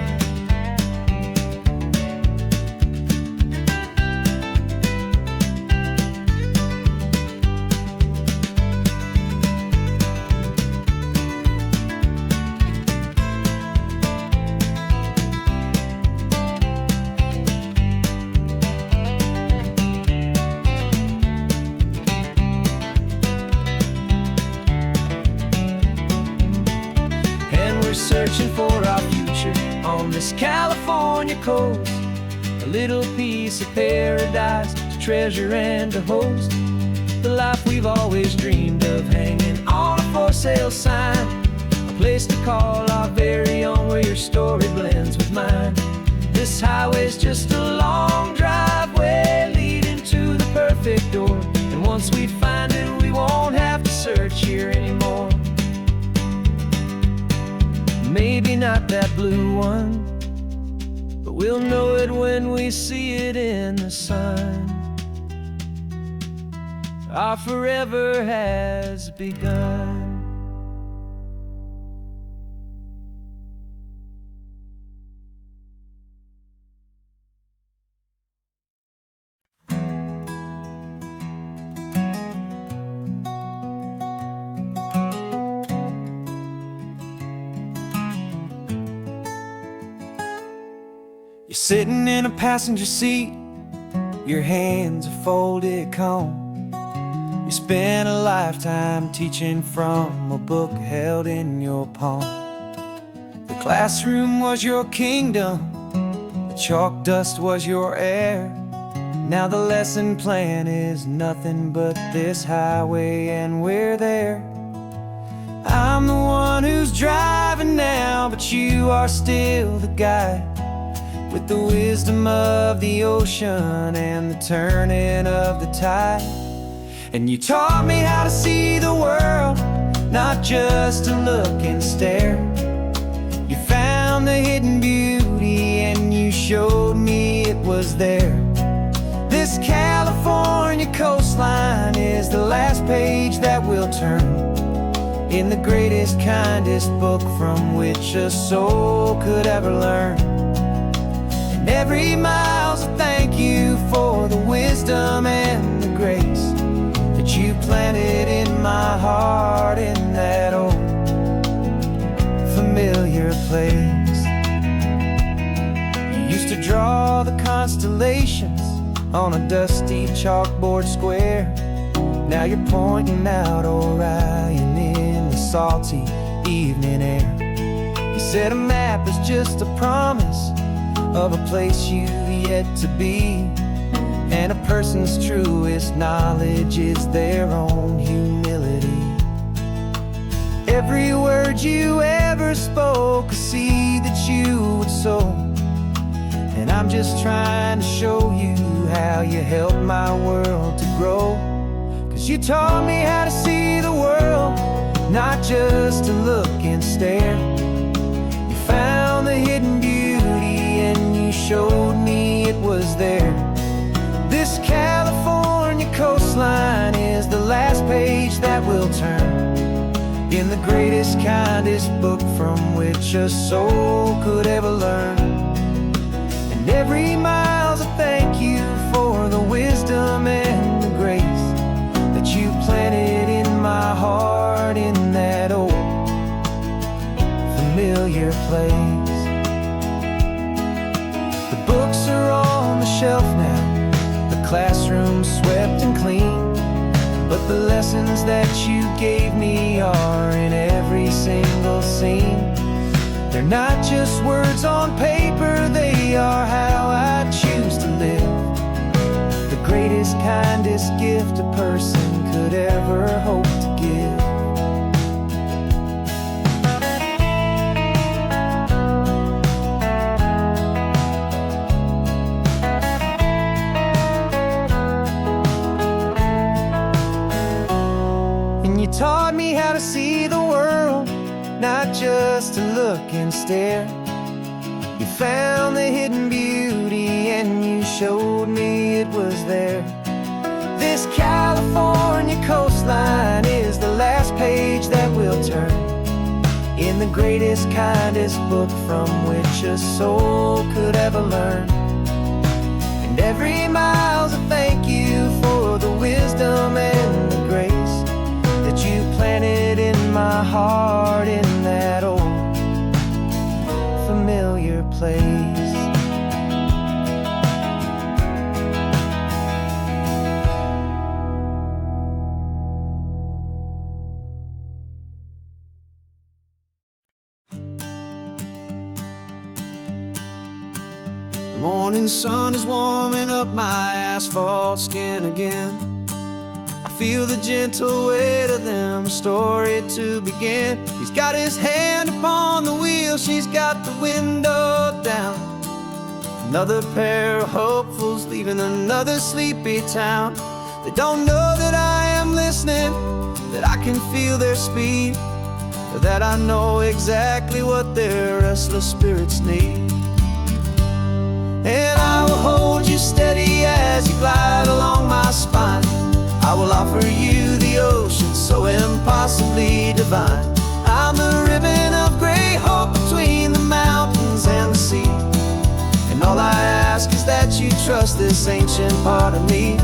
[SPEAKER 2] Searching for our future on this California coast. A little piece of paradise to treasure and to host. The life we've always dreamed of, hanging on a for sale sign. A place to call our very own, where your story blends with mine. This highway's just a long driveway leading to the perfect door. And once we find it, we won't have to search here anymore. Maybe not that blue one, but we'll know it when we see it in the sun. Our forever has begun. You're sitting in a passenger seat, your hands are folded calm. You spent a lifetime teaching from a book held in your palm. The classroom was your kingdom, the chalk dust was your air. Now the lesson plan is nothing but this highway, and we're there. I'm the one who's driving now, but you are still the guide, with the wisdom of the ocean and the turning of the tide. And you taught me how to see the world, not just to look and stare. You found the hidden beauty and you showed me it was there. This California coastline is the last page that we'll turn in the greatest, kindest book from which a soul could ever learn. Every mile's a thank you for the wisdom and the grace that you planted in my heart, in that old familiar place. You used to draw the constellations on a dusty chalkboard square. Now you're pointing out Orion in the salty evening air. You said a map is just a promise of a place you've yet to be, and a person's truest knowledge is their own humility. Every word you ever spoke, a seed that you would sow. And I'm just trying to show you how you helped my world to grow. 'Cause you taught me how to see the world, not just to look and stare. You found the hidden beauty and you showed me it was there. This California coastline is the last page that we'll turn in the greatest, kindest book from which a soul could ever learn. And every mile's a thank you for the wisdom and the grace that you planted in my heart in that old familiar place. The books are on the shelf now, the classroom swept and clean, but the lessons that you gave me are in every single scene. They're not just words on paper, they are how I choose to live. The greatest, kindest gift a person could ever hope to give. And you taught me how to see the world, not just to look and stare. You found the hidden beauty and you showed me it was there. This California coastline is the last page that we'll turn in the greatest, kindest book from which a soul could ever learn. And every mile's a thank you for the wisdom and the grace that you planted in my heart in that old familiar place. The morning sun is warming up my asphalt skin again. I feel the gentle weight of them, a story to begin. He's got his hand upon the wheel, she's got the window down. Another pair of hopefuls leaving another sleepy town. They don't know that I am listening, that I can feel their speed, or that I know exactly what their restless spirits need. And I will hold you steady as you glide along my spine. I will offer you the ocean so impossibly divine. I'm the ribbon of gray hope between the mountains and the sea. And all I ask is that you trust this ancient part of me.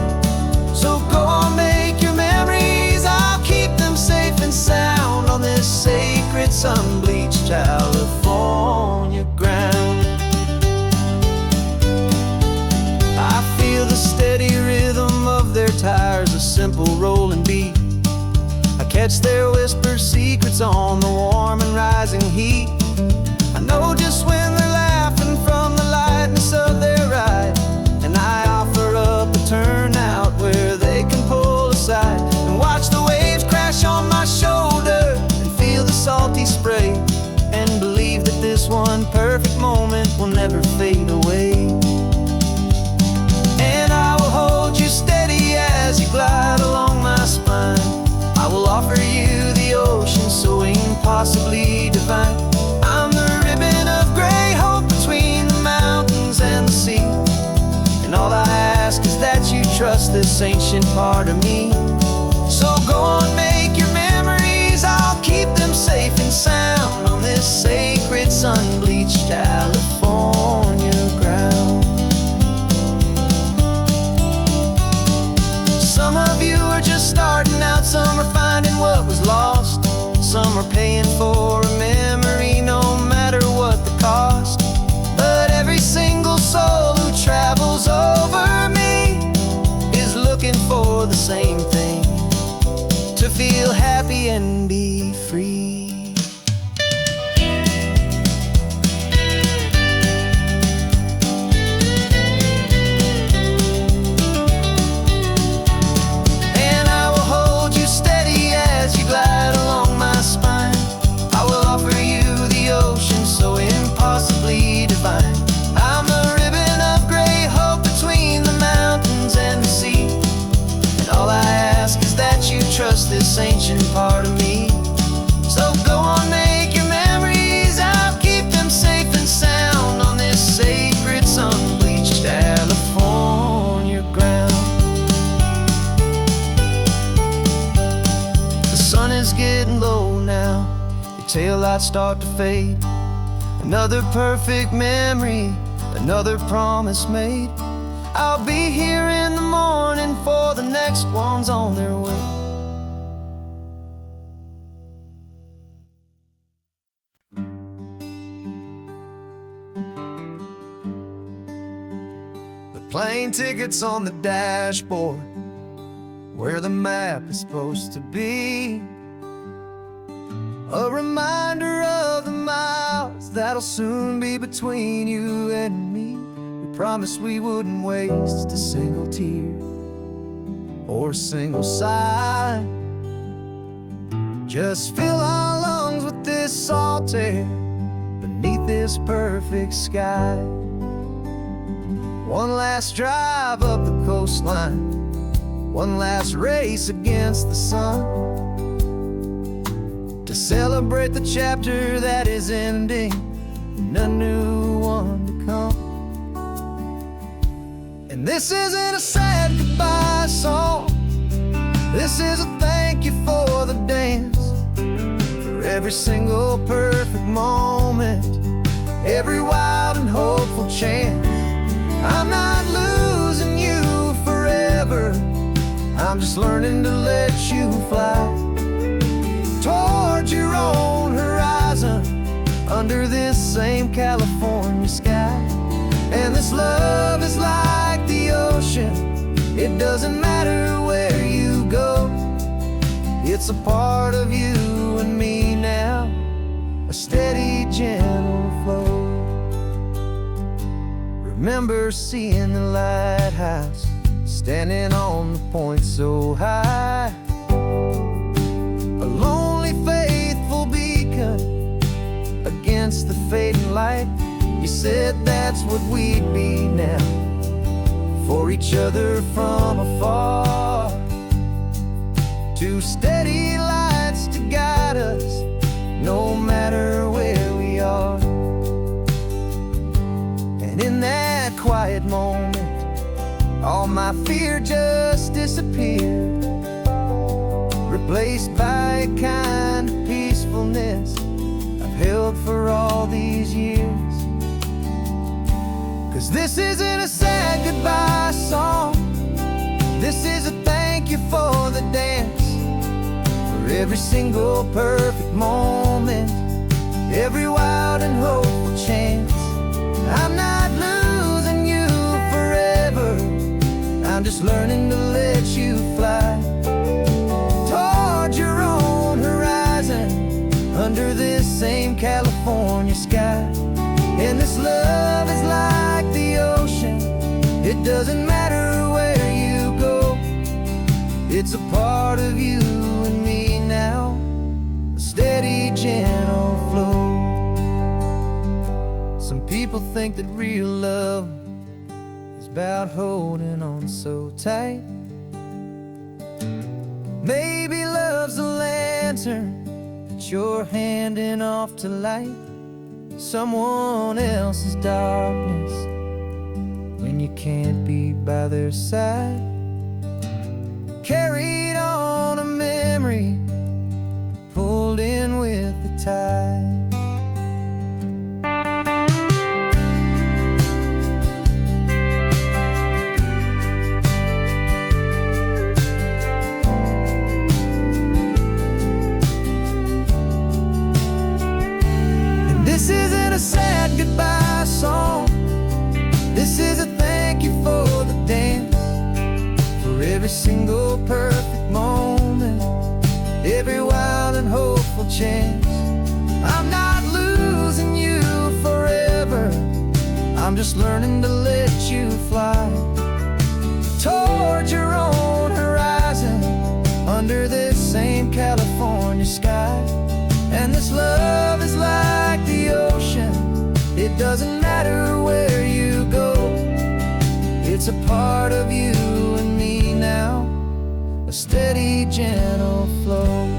[SPEAKER 2] So go on, make your memories, I'll keep them safe and sound on this sacred sun-bleached California ground. I feel the steady rhythm of their tires, a simple rolling beat. I catch their whispered secrets on the warm and rising heat. I know just when they're laughing from the lightness of their ride, and I offer up a turnout where they can pull aside and watch the waves crash on my shoulder and feel the salty spray, and believe that this one perfect moment will never fade away. And I will hold you steady as you glide along my spine. I will offer you the ocean so impossibly divine. I'm the ribbon of gray hope between the mountains and the sea. And all I ask is that you trust this ancient part of me. So go on, make your memories, I'll keep them safe and sound on this sacred sun-bleached California ground. Some of you are just starting out, some are finding what was lost, some are paying for a memory no matter what the cost. But every single soul who travels over me is looking for the same thing, to feel happy and be free. Glide along my spine. I will offer you the ocean so impossibly divine. I'm the ribbon of gray hope between the mountains and the sea. And all I ask is that you trust this ancient part of me. So go on, make your memories, I'll keep them safe and sound on this sacred sun-bleached California ground. The sun is getting low now, your taillights start to fade. Another perfect memory, another promise made. I'll be here in the morning for the next ones on their way. The plane tickets on the dashboard, where the map is supposed to be. A reminder of the miles that'll soon be between you and me. We promised we wouldn't waste a single tear or a single sigh. Just fill our lungs with this salt air beneath this perfect sky. One last drive up the coastline, one last race against the sun, to celebrate the chapter that is ending and a new one to come. And this isn't a sad goodbye song, this is a thank you for the dance, for every single perfect moment, every wild and hopeful chance. I'm not losing you forever, I'm just learning to let you fly towards your own horizon, under this same California sky. And this love is like the ocean, it doesn't matter where you go, it's a part of you and me now, a steady, gentle flow. Remember seeing the lighthouse, standing on the point so high, a lonely, faithful beacon against the fading light. You said that's what we'd be now, for each other from afar. Two steady lights to guide us, no matter where we are. And in that quiet moment, all my fear just disappeared, replaced by a kind of peacefulness I've held for all these years. 'Cause this isn't a sad goodbye song, this is a thank you for the dance, for every single perfect moment, every wild and hopeful chance. I'm not losing you forever, I'm just learning to let you fly towards your own horizon, under this same California sky. And this love is like the ocean, it doesn't matter where you go, it's a part of you and me now, a steady, gentle flow. Some people think that real love is about holding on so tight. Maybe love's a lantern that you're handing off to light someone else's darkness when you can't be by their side. Carried on a memory, pulled in with the tide. This isn't a sad goodbye song, this is a thank you for the dance, for every single perfect moment, every wild and hopeful chance. I'm not losing you forever, I'm just learning to let you fly towards your own horizon, under this same California sky. And this love is like the ocean, it doesn't matter where you go, it's a part of you and me now, a steady, gentle flow.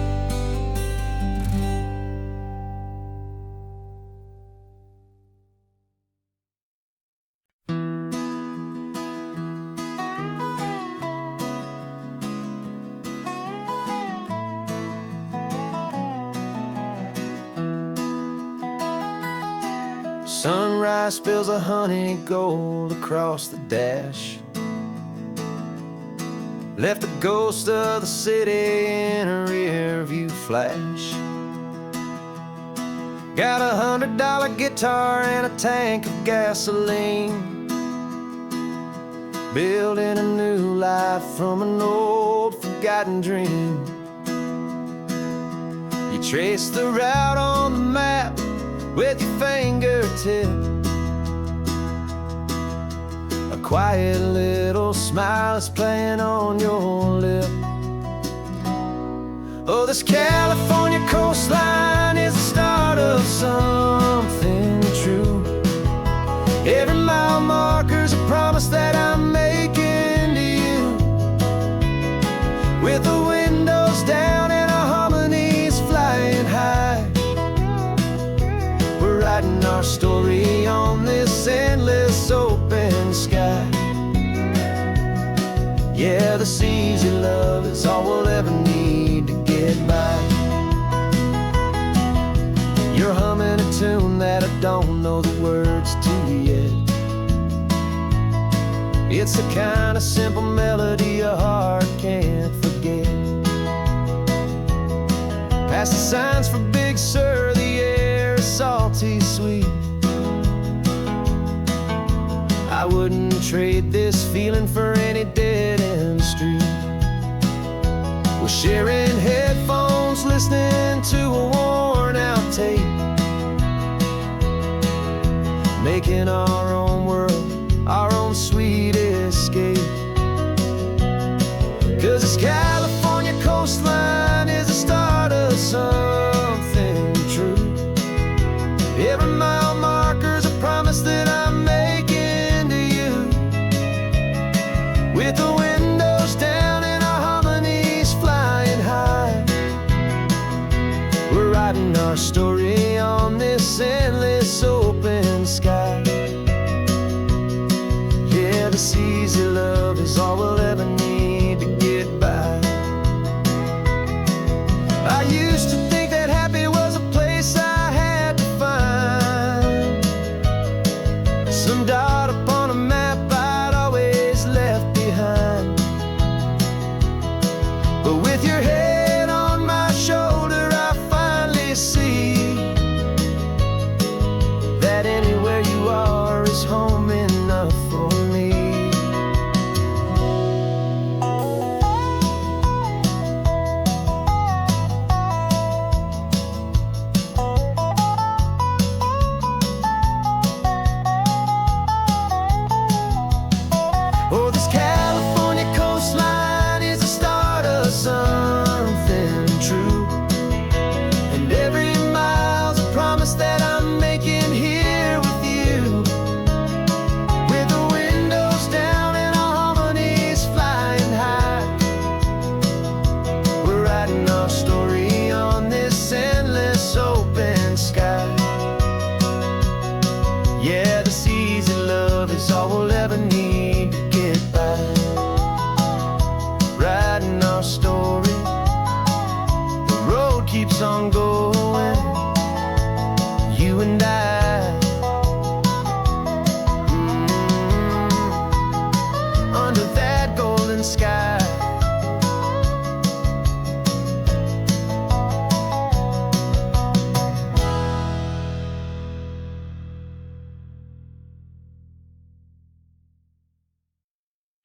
[SPEAKER 2] Sunrise spills a honey gold across the dash, left the ghost of the city in a rear view flash. Got a $100 guitar and a tank of gasoline, building a new life from an old forgotten dream. You trace the route on the map with your fingertip, a quiet little smile is playing on your lip. Oh, this California coastline is the start of something true. Every mile marker's a promise that I'm making to you. With the windows down and our harmonies flying high, we're writing our story on this endless open sky. Yeah, this easy love is all we'll ever need to get by. You're humming a tune that I don't know the words to yet. It's the kind of simple melody your heart can't forget. Past the signs for Big Sur, the air is salty sweet. I wouldn't trade this feeling for any dead-end street. We're sharing headphones, listening to a worn-out tape, making our own world, our own sweet escape. 'Cause this California coastline is the start of something true. Every mile marker's a promise that I'm making to you. With the windows down and our harmonies flying high, we're writing our story on this endless open sky. Yeah, this easy love is all we'll ever need to get by. I used to think that happy was a place I had to find, some dot upon a map I'd always left behind. But with your head on my shoulder, I finally see that anywhere you are is home enough for me. Oh, this California coastline is the start of something true. And every mile's a promise that I'm making here with you. With the windows down and our harmonies flying high, we're writing our story on this endless open sky. Yeah, this easy love is all we'll ever need to get by. Writing our story, the road keeps on going.